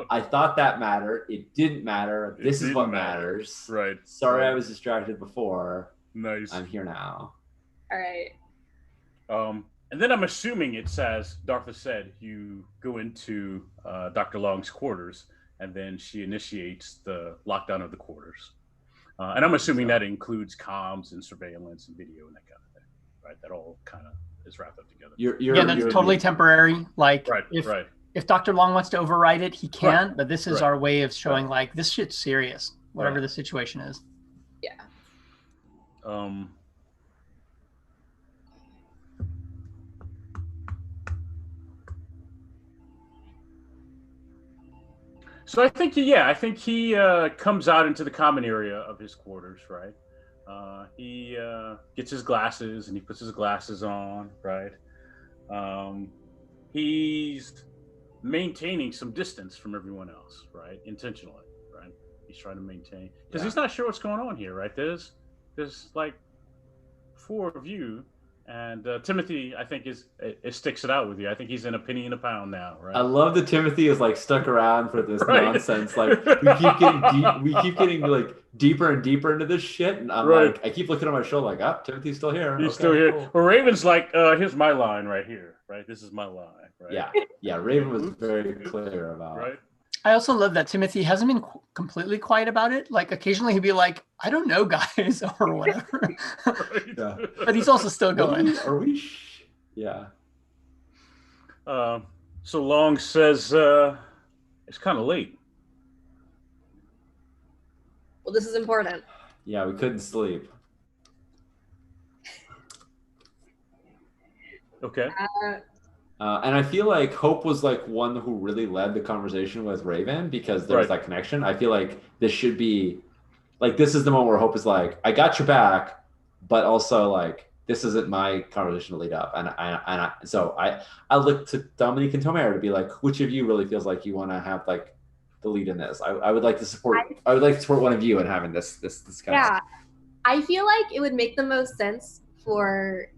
I thought that mattered. It didn't matter. This is what matters." Right. Sorry, I was distracted before. Nice. I'm here now. All right. And then I'm assuming it's as Dartha said, you go into Dr. Long's quarters, and then she initiates the lockdown of the quarters. And I'm assuming that includes comms and surveillance and video and that kind of thing, right? That all kind of is wrapped up together. That's totally temporary. Like, right. If Dr. Long wants to override it, he can, but this is our way of showing like this shit's serious, whatever the situation is. Yeah. So I think he comes out into the common area of his quarters, right? He gets his glasses and he puts his glasses on, right? He's maintaining some distance from everyone else, right? Intentionally, right? He's trying to maintain because he's not sure what's going on here, right? There's like 4 of you. And Timothy, I think, it sticks it out with you. I think he's in a penny and a pound now, right? I love that Timothy is like stuck around for this nonsense. Like we keep getting like deeper and deeper into this shit, and I'm like, I keep looking at my shoulder, like, oh, Timothy's still here. He's still here. Cool. Well, Raven's like, here's my line right here, right? This is my line, right? Yeah. Raven was very clear about right. I also love that Timothy hasn't been completely quiet about it. Like occasionally he'd be like, I don't know, guys, or whatever. But he's also still going. Are we? Yeah. So Long says, it's kind of late. Well, this is important. Yeah, we couldn't sleep. Okay. And I feel like Hope was like one who really led the conversation with Raven because there was that connection. I feel like this should be like, this is the moment where Hope is like, I got your back, but also like, this isn't my conversation to lead up. So I look to Dominique and Tomer to be like, which of you really feels like you want to have like the lead in this? I would like to support, I would like to support one of you in having this kind of. I feel like it would make the most sense for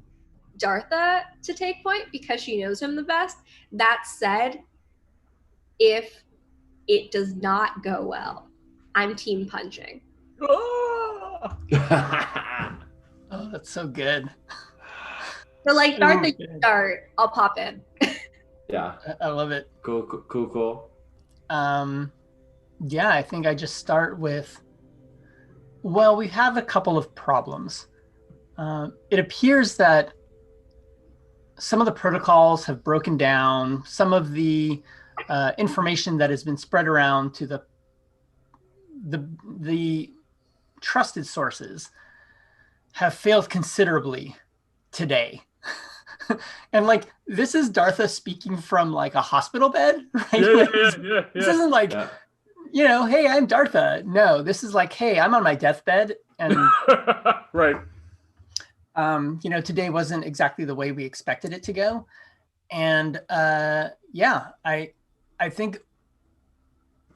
Dartha to take point because she knows him the best. That said, if it does not go well, I'm team punching. Oh, that's so good. So like Dartha, you start, I'll pop in. Yeah. I love it. Cool. Yeah, I think I just start with, well, we have a couple of problems. It appears that some of the protocols have broken down. Some of the information that has been spread around to the trusted sources have failed considerably today. And like, this is Dartha speaking from like a hospital bed, right? Yeah. This isn't like, you know, hey, I'm Dartha. No, this is like, hey, I'm on my deathbed. And right. You know, today wasn't exactly the way we expected it to go. And I think,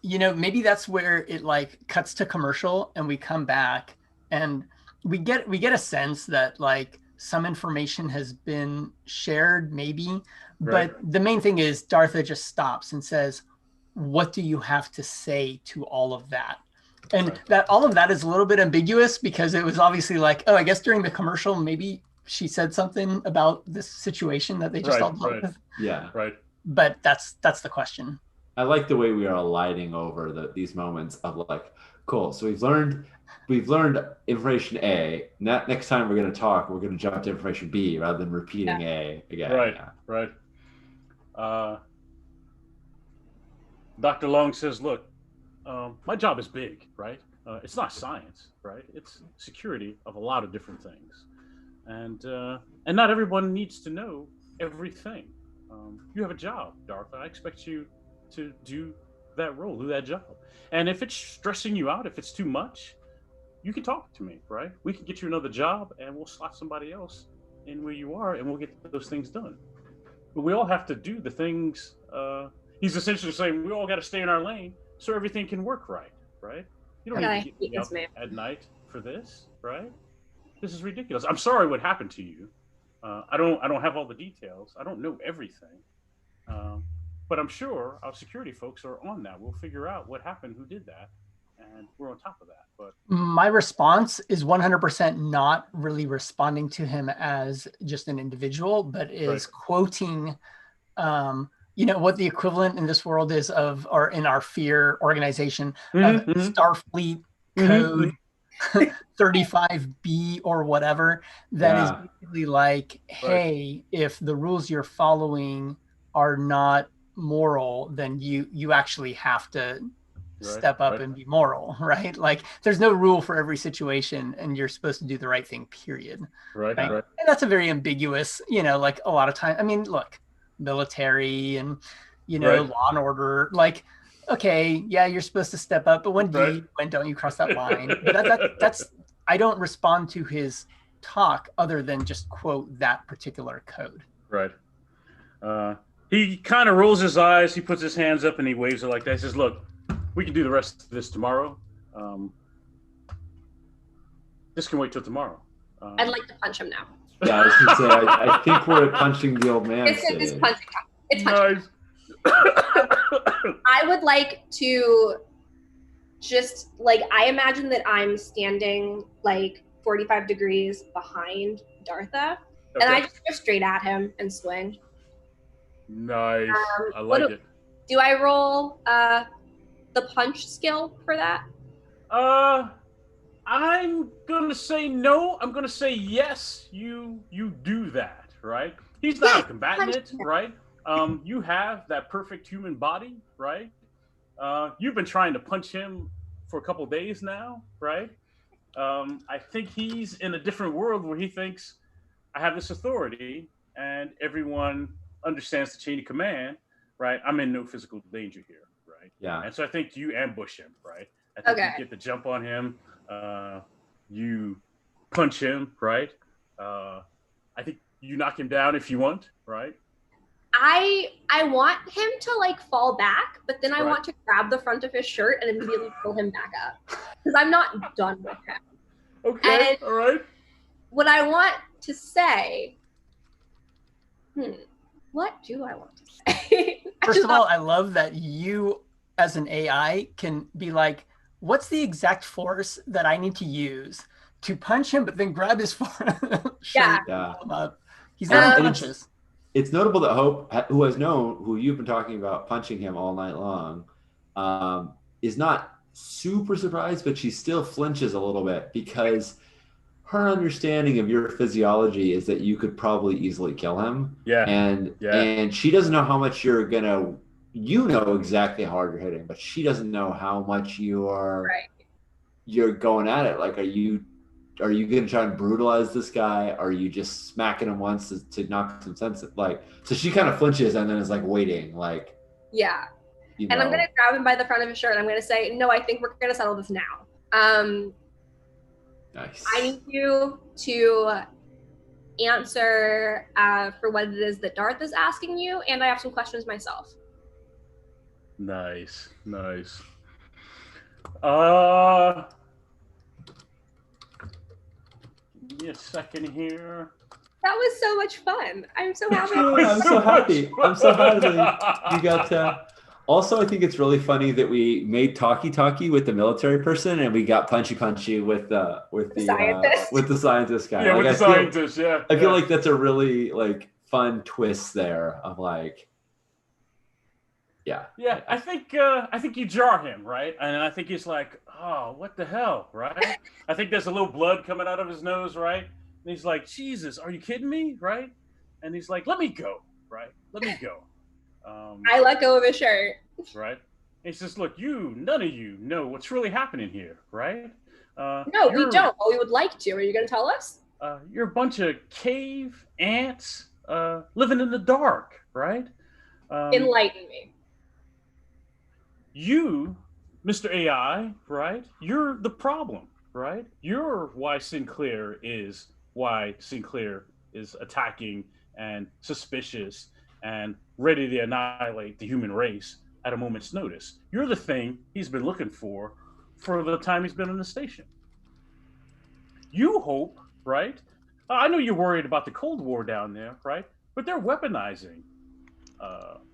you know, maybe that's where it like cuts to commercial and we come back and we get a sense that like some information has been shared maybe, but the main thing is Dartha just stops and says, what do you have to say to all of that? And that all of that is a little bit ambiguous because it was obviously like, oh, I guess during the commercial, maybe she said something about this situation that they just all dealt with. Yeah. Right. But that's the question. I like the way we are lighting over these moments of like, cool. So we've learned information A. Next time we're going to talk, we're going to jump to information B rather than repeating A again. Right. Dr. Long says, look, my job is big, right? It's not science, right? It's security of a lot of different things. And not everyone needs to know everything. You have a job, Dartha. I expect you to do that role, do that job. And if it's stressing you out, if it's too much, you can talk to me, right? We can get you another job and we'll slot somebody else in where you are and we'll get those things done. But we all have to do the things. He's essentially saying we all got to stay in our lane so everything can work right? You don't need to get me up at night for this, right? This is ridiculous. I'm sorry what happened to you. I don't have all the details. I don't know everything. But I'm sure our security folks are on that. We'll figure out what happened, who did that, and we're on top of that. But my response is 100% not really responding to him as just an individual, but is quoting you know, what the equivalent in this world is of, or in our fear organization, of Starfleet code 35B or whatever, that is basically like, hey, if the rules you're following are not moral, then you actually have to step up and be moral, right? Like there's no rule for every situation and you're supposed to do the right thing, period. Right. And that's a very ambiguous, you know, like a lot of time. I mean, look, military and, you know, law and order, like okay, yeah, you're supposed to step up, but when don't you cross that line? But that's I don't respond to his talk other than just quote that particular code. Right. He kind of rolls his eyes. He puts his hands up and he waves it like that. He says, "Look, we can do the rest of this tomorrow. This can wait till tomorrow." I'd like to punch him now. Yeah, I was gonna say, I think we're punching the old man. It's punching time. It's punching Nice. I would like to just, like, I imagine that I'm standing, like, 45 degrees behind Dartha, and I just go straight at him and swing. Nice. I like it. Do I roll the punch skill for that? I'm gonna say no. I'm gonna say yes. You do that, right? He's not a combatant, right? You have that perfect human body, right? You've been trying to punch him for a couple days now, right? I think he's in a different world where he thinks I have this authority and everyone understands the chain of command, right? I'm in no physical danger here, right? Yeah. And so I think you ambush him, right? I think you get the jump on him. You punch him, right? I think you knock him down if you want, right? I want him to, like, fall back, but then I want to grab the front of his shirt and immediately pull him back up because I'm not done with him. Okay, all right. What I want to say, what do I want to say? First of all, I love that you, as an AI, can be like, what's the exact force that I need to use to punch him, but then grab his shirt Yeah. up. He's not in punches. It's notable that Hope, who you've been talking about punching him all night long, is not super surprised, but she still flinches a little bit because her understanding of your physiology is that you could probably easily kill him. Yeah. And she doesn't know how much you're gonna. You know exactly how hard you're hitting, but she doesn't know how much you're going at it. Like, are you gonna try and brutalize this guy? Are you just smacking him once to knock some sense? Like, so she kind of flinches and then is like waiting, like. Yeah. And I'm gonna grab him by the front of his shirt. And I'm gonna say, no, I think we're gonna settle this now. Nice. I need you to answer for what it is that Darth is asking you, and I have some questions myself. Nice. Give me a second here. That was so much fun. I'm so happy. I'm so happy. You got also, I think it's really funny that we made talkie with the military person and we got punchy with the scientist guy. Yeah, like, with the scientist, yeah. I feel like that's a really, like, fun twist there of, like, yeah. I think you jar him, right? And I think he's like, oh, what the hell, right? I think there's a little blood coming out of his nose, right? And he's like, Jesus, are you kidding me, right? And he's like, let me go, right? Let me go. I let go of his shirt. Right? And he says, look, none of you know what's really happening here, right? No, we don't. But we would like to. Are you going to tell us? You're a bunch of cave ants living in the dark, right? Enlighten me. You, Mr. AI, right? You're the problem, right? You're why Sinclair is attacking and suspicious and ready to annihilate the human race at a moment's notice. You're the thing he's been looking for the time he's been on the station. You hope, right? I know you're worried about the Cold War down there, right? But they're weaponizing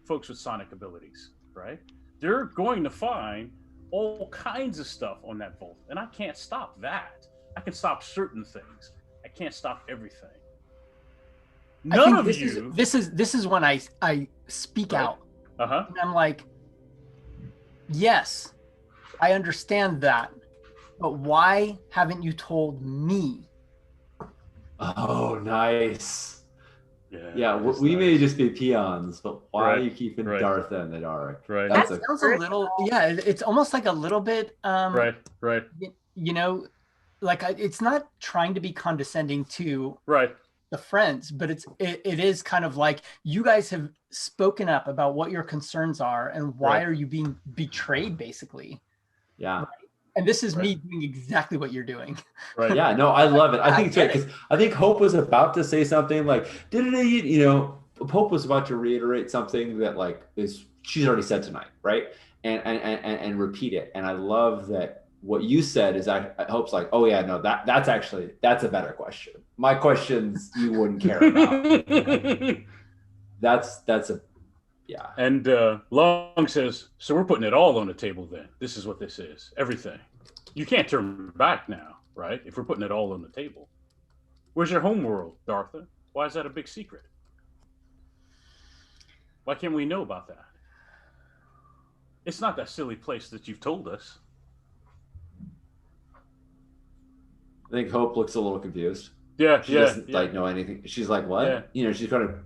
folks with sonic abilities, right? They're going to find all kinds of stuff on that vault, and I can't stop that. I can stop certain things. I can't stop everything. This is when I speak out. Uh-huh. And I'm like, yes, I understand that, but why haven't you told me? Oh, nice. Yeah, we may just be peons, but why are you keeping right. Dartha in the dark? Right. That sounds a little, it's almost like a little bit, right. You know, like it's not trying to be condescending to right. the friends, but it is kind of like you guys have spoken up about what your concerns are and why are you being betrayed, basically. Yeah. Right? And this is me doing exactly what you're doing. Right. Yeah, no, I love it. I think it's great because I think Hope was about to say something like, you know, Hope was about to reiterate something that like she's already said tonight, right? And repeat it. And I love that what you said is I Hope's like, oh yeah, no, that's a better question. My questions you wouldn't care about. That's a yeah. And Long says, so we're putting it all on the table then. This is what this is. Everything. You can't turn back now, right? If we're putting it all on the table. Where's your home world, Dartha? Why is that a big secret? Why can't we know about that? It's not that silly place that you've told us. I think Hope looks a little confused. Yeah, she doesn't like know anything. She's like, what? Yeah. You know, she's kind of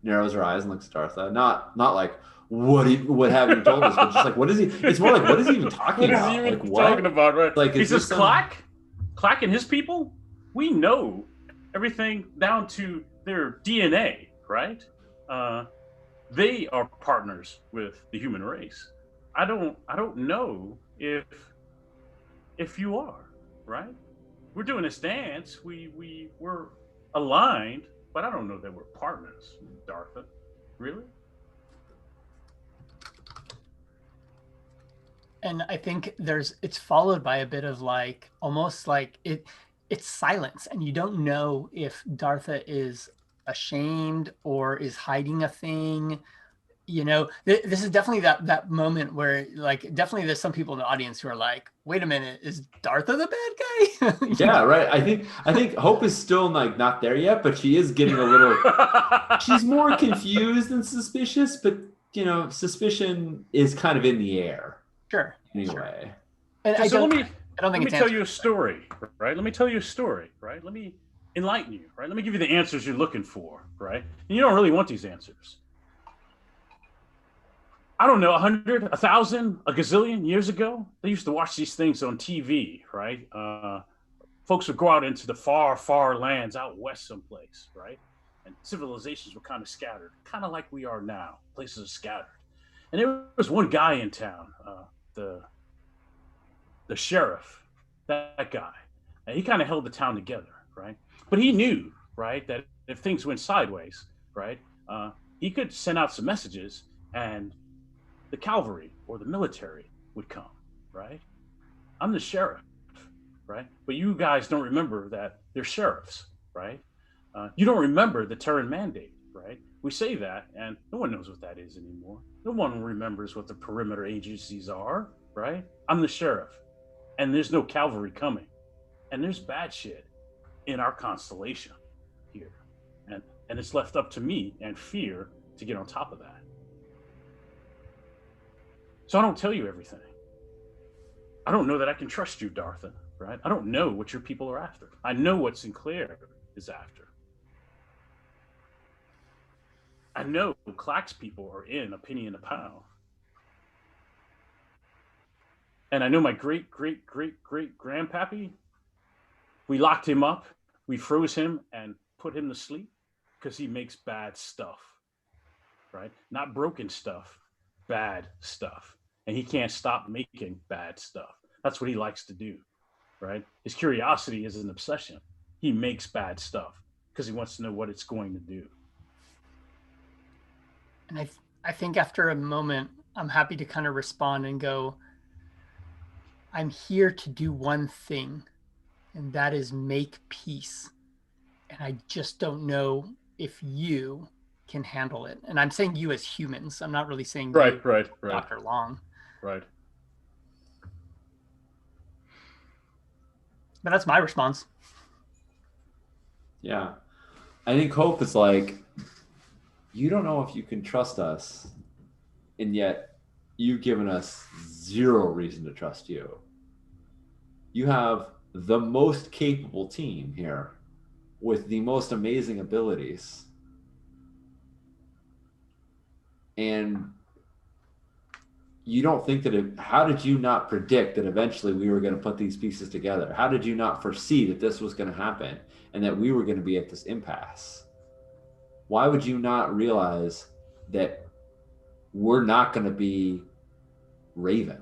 narrows her eyes and looks at Dartha. Not like what have you told us? But just like what is he? It's more like what is he even talking about? What is he even talking about? Right? Like he says Clack and his people. We know everything down to their DNA, right? They are partners with the human race. I don't know if you are, right? We're doing this dance. We're aligned, but I don't know that we're partners, Dartha. Really? And I think it's followed by a bit of like almost like it's silence, and you don't know if Dartha is ashamed or is hiding a thing. You know, this is definitely that moment where like definitely there's some people in the audience who are like, wait a minute, is Dartha the bad guy? Yeah, right. I think Hope is still like not there yet, but she is getting a little she's more confused than suspicious, but you know, suspicion is kind of in the air. Sure. Anyway. Sure. And I don't think let me tell you a story, right? Let me tell you a story, right? Let me enlighten you, right? Let me give you the answers you're looking for, right? And you don't really want these answers. I don't know, 100, 1,000, a gazillion years ago, they used to watch these things on TV, right? Folks would go out into the far, far lands out west someplace, right? And civilizations were kind of scattered, kind of like we are now. Places are scattered. And there was one guy in town, the sheriff, that guy. And he kind of held the town together, right? But he knew, right, that if things went sideways, right, he could send out some messages and the cavalry or the military would come, right? I'm the sheriff, right? But you guys don't remember that they're sheriffs, right? You don't remember the Terran Mandate, right? We say that, and no one knows what that is anymore. No one remembers what the perimeter agencies are, right? I'm the sheriff, and there's no cavalry coming, and there's bad shit in our constellation here, and it's left up to me and fear to get on top of that. So I don't tell you everything. I don't know that I can trust you, Dartha, right? I don't know what your people are after. I know what Sinclair is after. I know Clack's people are in a penny and a pound. And I know my great grandpappy, we locked him up, we froze him and put him to sleep because he makes bad stuff, right? Not broken stuff, bad stuff. And he can't stop making bad stuff. That's what he likes to do, right? His curiosity is an obsession. He makes bad stuff because he wants to know what it's going to do. And I think after a moment, I'm happy to kind of respond and go, I'm here to do one thing, and that is make peace. And I just don't know if you can handle it. And I'm saying you as humans. I'm not really saying right. Dr. Long. Right. But that's my response. Yeah. I think Hope is like, you don't know if you can trust us, and yet you've given us zero reason to trust you. You have the most capable team here with the most amazing abilities. And you don't think that how did you not predict that eventually we were going to put these pieces together? How did you not foresee that this was going to happen and that we were going to be at this impasse? Why would you not realize that we're not going to be Raven?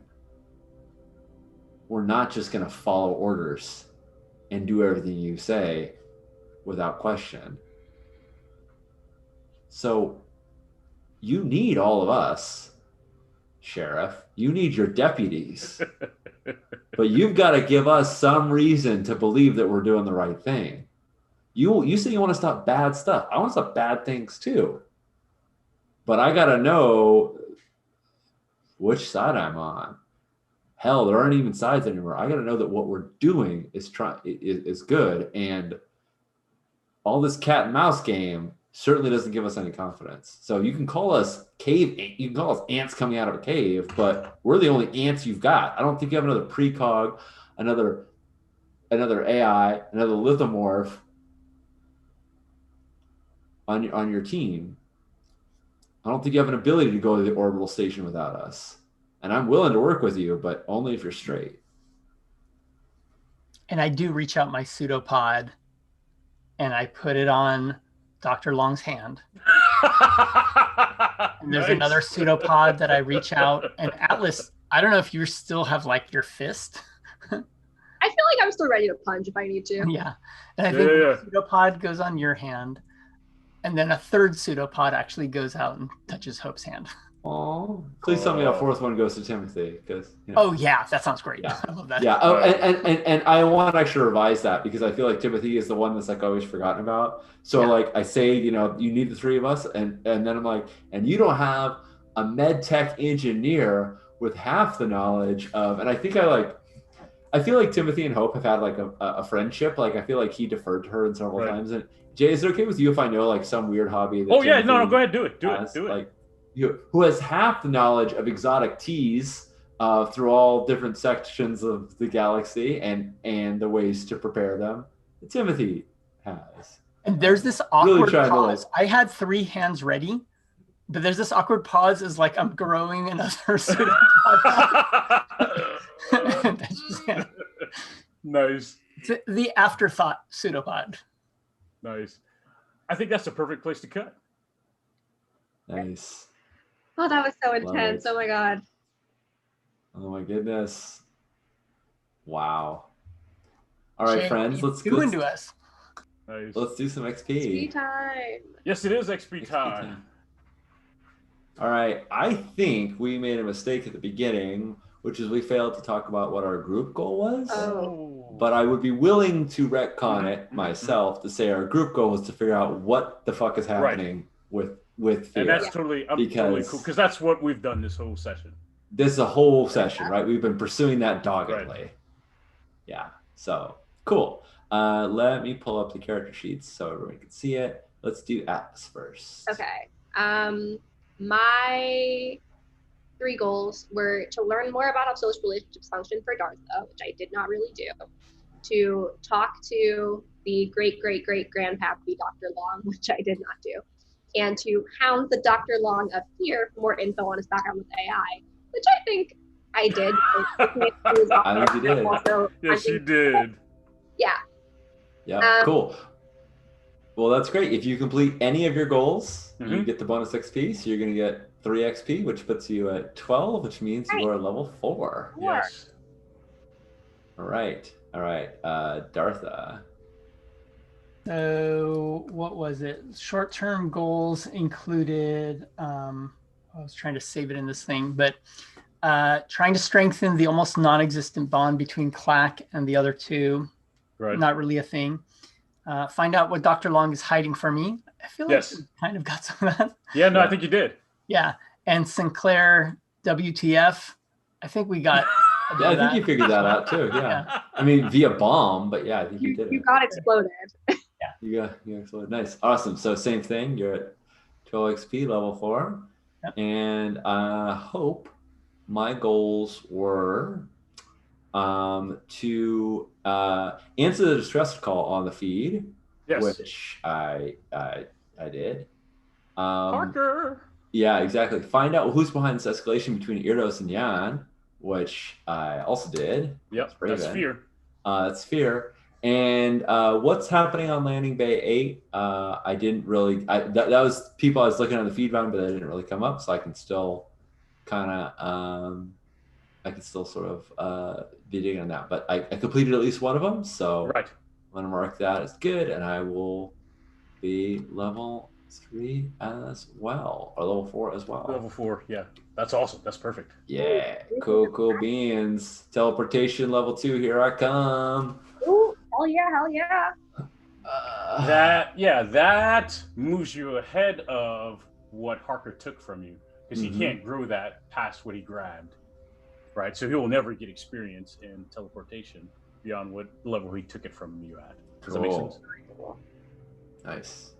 We're not just going to follow orders and do everything you say without question. So you need all of us, Sheriff. You need your deputies. But you've got to give us some reason to believe that we're doing the right thing. You say you want to stop bad stuff. I want to stop bad things too. But I got to know which side I'm on. Hell, there aren't even sides anymore. I got to know that what we're doing is good. And all this cat and mouse game certainly doesn't give us any confidence. So you can call us you can call us ants coming out of a cave, but we're the only ants you've got. I don't think you have another precog, another AI, another lithomorph on your team. I don't think you have an ability to go to the orbital station without us. And I'm willing to work with you, but only if you're straight. And I do reach out my pseudopod and I put it on Dr. Long's hand. And there's another pseudopod that I reach out. And Atlas, I don't know if you still have like your fist. I feel like I'm still ready to punch if I need to. Yeah. And I think the pseudopod goes on your hand. And then a third pseudopod actually goes out and touches Hope's hand. Oh, please tell me a fourth one goes to Timothy, because. Oh yeah, that sounds great. Yeah. I love that. Yeah. Oh, and I want to actually revise that because I feel like Timothy is the one that's like always forgotten about. So like I say, you need the three of us, and then I'm like, and you don't have a med tech engineer with half the knowledge of, and I feel like Timothy and Hope have had like a friendship. Like I feel like he deferred to her several times. And Jay, is it okay with you if I know like some weird hobby? That Timothy no, go ahead, do it. Like, who has half the knowledge of exotic teas through all different sections of the galaxy and the ways to prepare them. Timothy has. And there's this awkward pause. I had 3 hands ready, but there's this awkward pause as like I'm growing another pseudopod. Nice. It's the afterthought pseudopod. Nice. I think that's the perfect place to cut. Nice. Oh, that was so intense. Oh my God. Oh my goodness. Wow. All right, friends, let's do into us. Nice. Let's do some XP. XP time. Yes, it is XP time. All right. I think we made a mistake at the beginning, which is we failed to talk about what our group goal was. Oh. But I would be willing to retcon it myself to say our group goal is to figure out what the fuck is happening with fear. And that's totally cool because that's what we've done this whole session. This is a whole session, right? We've been pursuing that doggedly. Right. Yeah. So cool. Let me pull up the character sheets so everyone can see it. Let's do Atlas first. Okay. My 3 goals were to learn more about how social relationships function for Dartha, which I did not really do. To talk to the great-great-great-grandpappy Dr. Long, which I did not do. And to hound the Dr. Long of here for more info on his background with AI, which I think I did. I think you did. Yes, you did. Yeah. Yeah, cool. Well, that's great. If you complete any of your goals, you get the bonus XP. So you're going to get 3 XP, which puts you at 12, which means you are level 4. Yes. All right. Dartha. So what was it? Short-term goals included, I was trying to save it in this thing, but trying to strengthen the almost non-existent bond between Clack and the other 2. Right. Not really a thing. Find out what Dr. Long is hiding from me. I feel like we kind of got some of that. Yeah, no, I think you did. Yeah. And Sinclair WTF. I think we got Yeah, I think you figured that out too. Yeah. I mean, via bomb, but yeah, I think you did it. You got exploded. You exploded. Nice. Awesome. So same thing. You're at 12 XP, level 4. Yep. And I hope my goals were to answer the distress call on the feed, which I did. Parker. Yeah, exactly. Find out who's behind this escalation between Irdos and Yan, which I also did. Yep, that's Fear. That's Fear. And what's happening on Landing Bay 8? I didn't really. That was people I was looking on the feed run, but they didn't really come up, so I can still kind of. I can still sort of be digging on that. But I completed at least one of them, so right. I'm gonna mark that as good, and I will be level 3 as well, or level 4 as well. Level 4, yeah. That's awesome. That's perfect. Yeah, cool beans. Teleportation level 2, here I come. Ooh, hell yeah. That moves you ahead of what Harker took from you, because he can't grow that past what he grabbed, right? So he will never get experience in teleportation beyond what level he took it from you at. Does that make sense? Nice.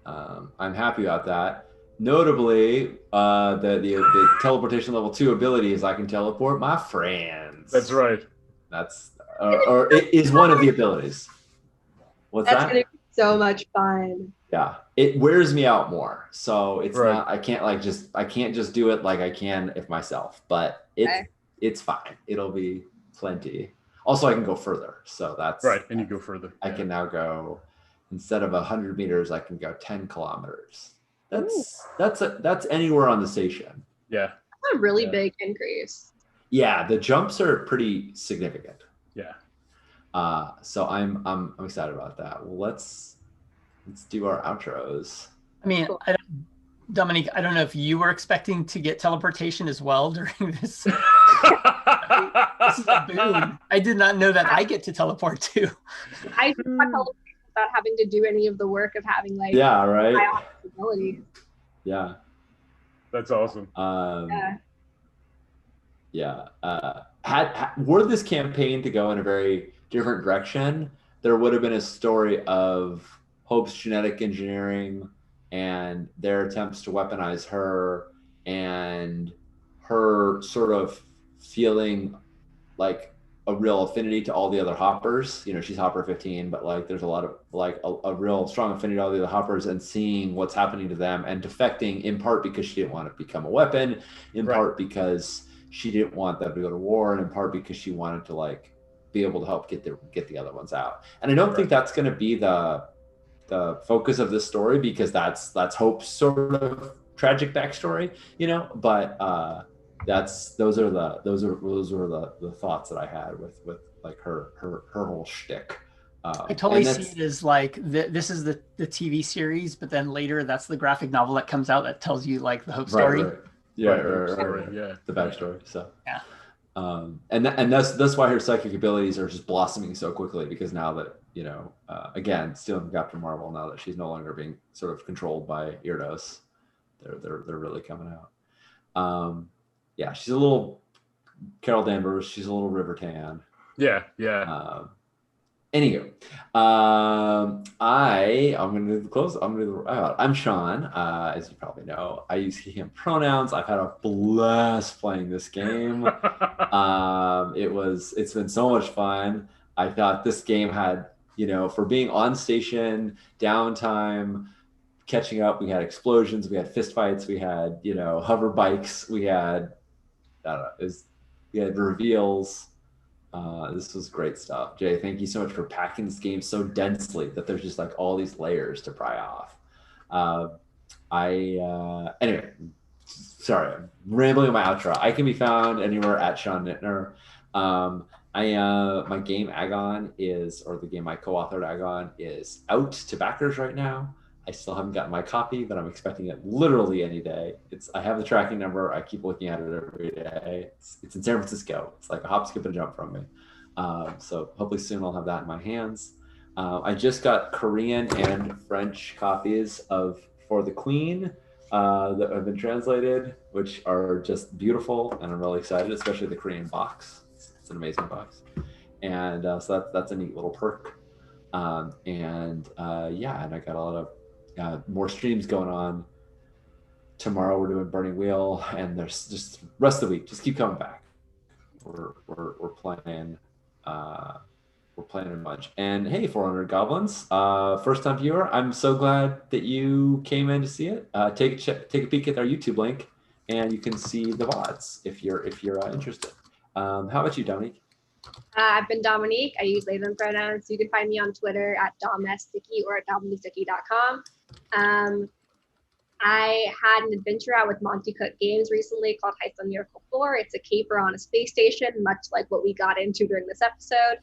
I'm happy about that. Notably, the teleportation level 2 ability is I can teleport my friends. That's right. That's or it is one of the abilities. What's That's that? gonna be so much fun. Yeah, it wears me out more. So it's Right. not. I can't just do it like I can if myself. But it's fine. It'll be plenty. Also, I can go further. So that's right. And you go further. I can now go, instead of 100 meters, I can go 10 kilometers. That's anywhere on the station. Yeah. That's a really big increase. Yeah, the jumps are pretty significant. Yeah. So I'm excited about that. Well, let's do our outros. I mean, Dominique, I don't know if you were expecting to get teleportation as well during this. This is a boon. I did not know that I get to teleport too. I got teleport without having to do any of the work of having like ability. Yeah. That's awesome. Were this campaign to go in a very different direction, there would have been a story of Hope's genetic engineering and their attempts to weaponize her, and her sort of feeling like a real affinity to all the other hoppers. You know, she's Hopper 15, but like there's a lot of like a real strong affinity to all the other hoppers, and seeing what's happening to them and defecting, in part because she didn't want to become a weapon, in part because she didn't want them to go to war, and in part because she wanted to like be able to help get the other ones out. And I don't think that's going to be the focus of this story, because that's Hope's sort of tragic backstory, you know. But those are the thoughts that I had with like her whole shtick. I totally see it as like this is the TV series, but then later that's the graphic novel that comes out that tells you like the Hope story. Right. Yeah, the backstory. So yeah, and that's why her psychic abilities are just blossoming so quickly, because now that, you know, again, stealing from Captain Marvel, now that she's no longer being sort of controlled by Irdos, they're really coming out. Yeah, she's a little Carol Danvers. She's a little River Tan. Yeah. Anywho, I'm going to do the close. I'm Sean. As you probably know, I use he/him pronouns. I've had a blast playing this game. It's been so much fun. I thought this game had, you know, for being on station, downtime, catching up, we had explosions, we had fistfights, we had, you know, hover bikes, we had, we had reveals. This was great stuff. Jay, thank you so much for packing this game so densely that there's just like all these layers to pry off. Anyway, sorry, I'm rambling on my outro. I can be found anywhere at Sean Nittner. My game Agon the game I co-authored Agon is out to backers right now. I still haven't gotten my copy, but I'm expecting it literally any day. I have the tracking number. I keep looking at it every day. It's in San Francisco. It's like a hop, skip, and jump from me. So hopefully soon I'll have that in my hands. I just got Korean and French copies of For the Queen that have been translated, which are just beautiful, and I'm really excited, especially the Korean box. It's an amazing box. And so that's a neat little perk. And I got a lot of more streams going on. Tomorrow we're doing Burning Wheel, and there's just rest of the week. Just keep coming back. We're playing we're playing a bunch. And hey, 400 Goblins, first time viewer, I'm so glad that you came in to see it. Take a peek at our YouTube link, and you can see the VODs if you're interested. How about you, Dominique? I've been Dominique. I use they, them pronouns. You can find me on Twitter at domesticky or at dominiquesticky.com. I had an adventure out with Monty Cook Games recently called Heist on Miracle 4. It's a caper on a space station, much like what we got into during this episode.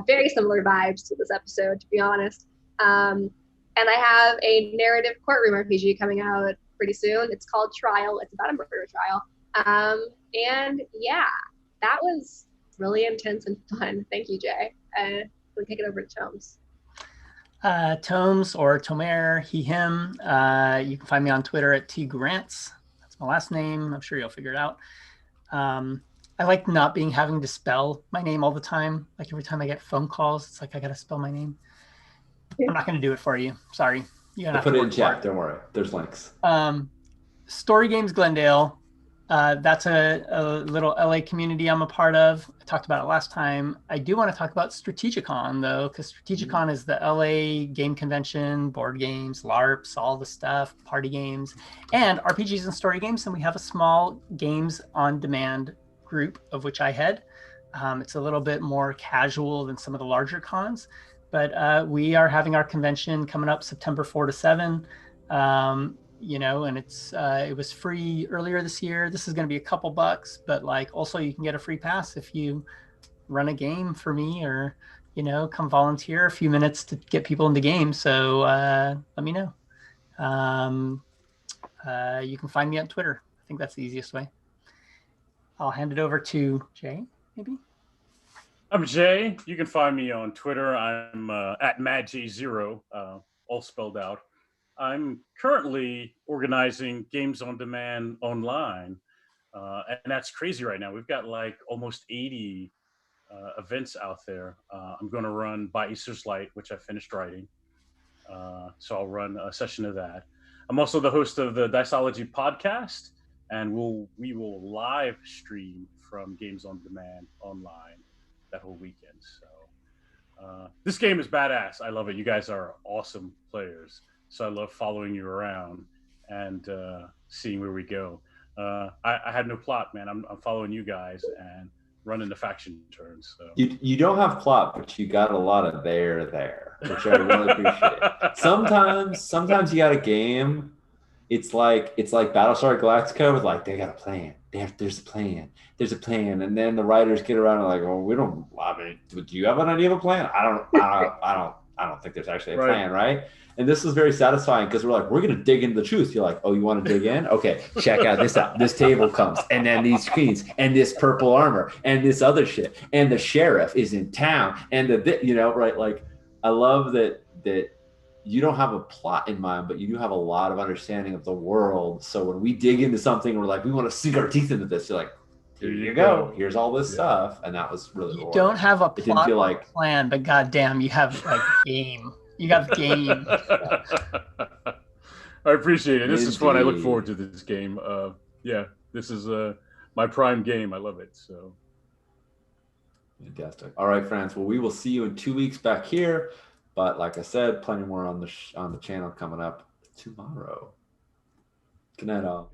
Very similar vibes to this episode, to be honest. And I have a narrative courtroom RPG coming out pretty soon. It's called Trial. It's about a murder trial. And yeah, that was really intense and fun. Thank you, Jay. We'll take it over to Tomes. Tomes or Tomer, he, him. You can find me on Twitter at tgrants. That's my last name. I'm sure you'll figure it out. I like not having to spell my name all the time. Like every time I get phone calls, it's like I gotta spell my name. Yeah. I'm not gonna do it for you. Sorry. You I'll put it in chat. Don't worry. There's links. Story Games Glendale. That's a little LA community I'm a part of. I talked about it last time. I do want to talk about Strategicon though, because Strategicon is the LA game convention, board games, LARPs, all the stuff, party games, and RPGs and story games. And we have a small games on demand group of which I head. It's a little bit more casual than some of the larger cons, but we are having our convention coming up September 4 to 7. You know, and it was free earlier this year. This is going to be a couple bucks, but like also you can get a free pass if you run a game for me, or you know, come volunteer a few minutes to get people into games. So let me know. You can find me on Twitter. I think that's the easiest way. I'll hand it over to Jay, maybe. I'm Jay. You can find me on Twitter. I'm at MadJ0, all spelled out. I'm currently organizing Games on Demand online, and that's crazy right now. We've got like almost 80 events out there. I'm going to run By Easter's Light, which I finished writing, so I'll run a session of that. I'm also the host of the Diceology podcast, and we will live stream from Games on Demand online that whole weekend. So this game is badass. I love it. You guys are awesome players. So I love following you around and seeing where we go. I had no plot, man. I'm following you guys and running the faction turns. So. You don't have plot, but you got a lot of there, which I really appreciate. Sometimes you got a game. It's like Battlestar Galactica with like they got a plan. There's a plan, and then the writers get around and like, well, we don't. I mean, do you have an idea of a plan? I don't think there's actually a plan, right? And this was very satisfying because we're like, we're going to dig into the truth. You're like, oh, you want to dig in? Okay, check out this out. This table comes, and then these screens, and this purple armor, and this other shit, and the sheriff is in town, and right? Like, I love that you don't have a plot in mind, but you do have a lot of understanding of the world. So when we dig into something, we're like, we want to sink our teeth into this. You're like, here you go. Here's all this stuff, and that was really. You don't have a plot or plan, but goddamn, you have like game. You got the game. I appreciate it. This is fun. I look forward to this game. Yeah, this is my prime game. I love it. So fantastic. All right, friends. Well, we will see you in 2 weeks back here. But like I said, plenty more on the channel coming up tomorrow. Good night, all.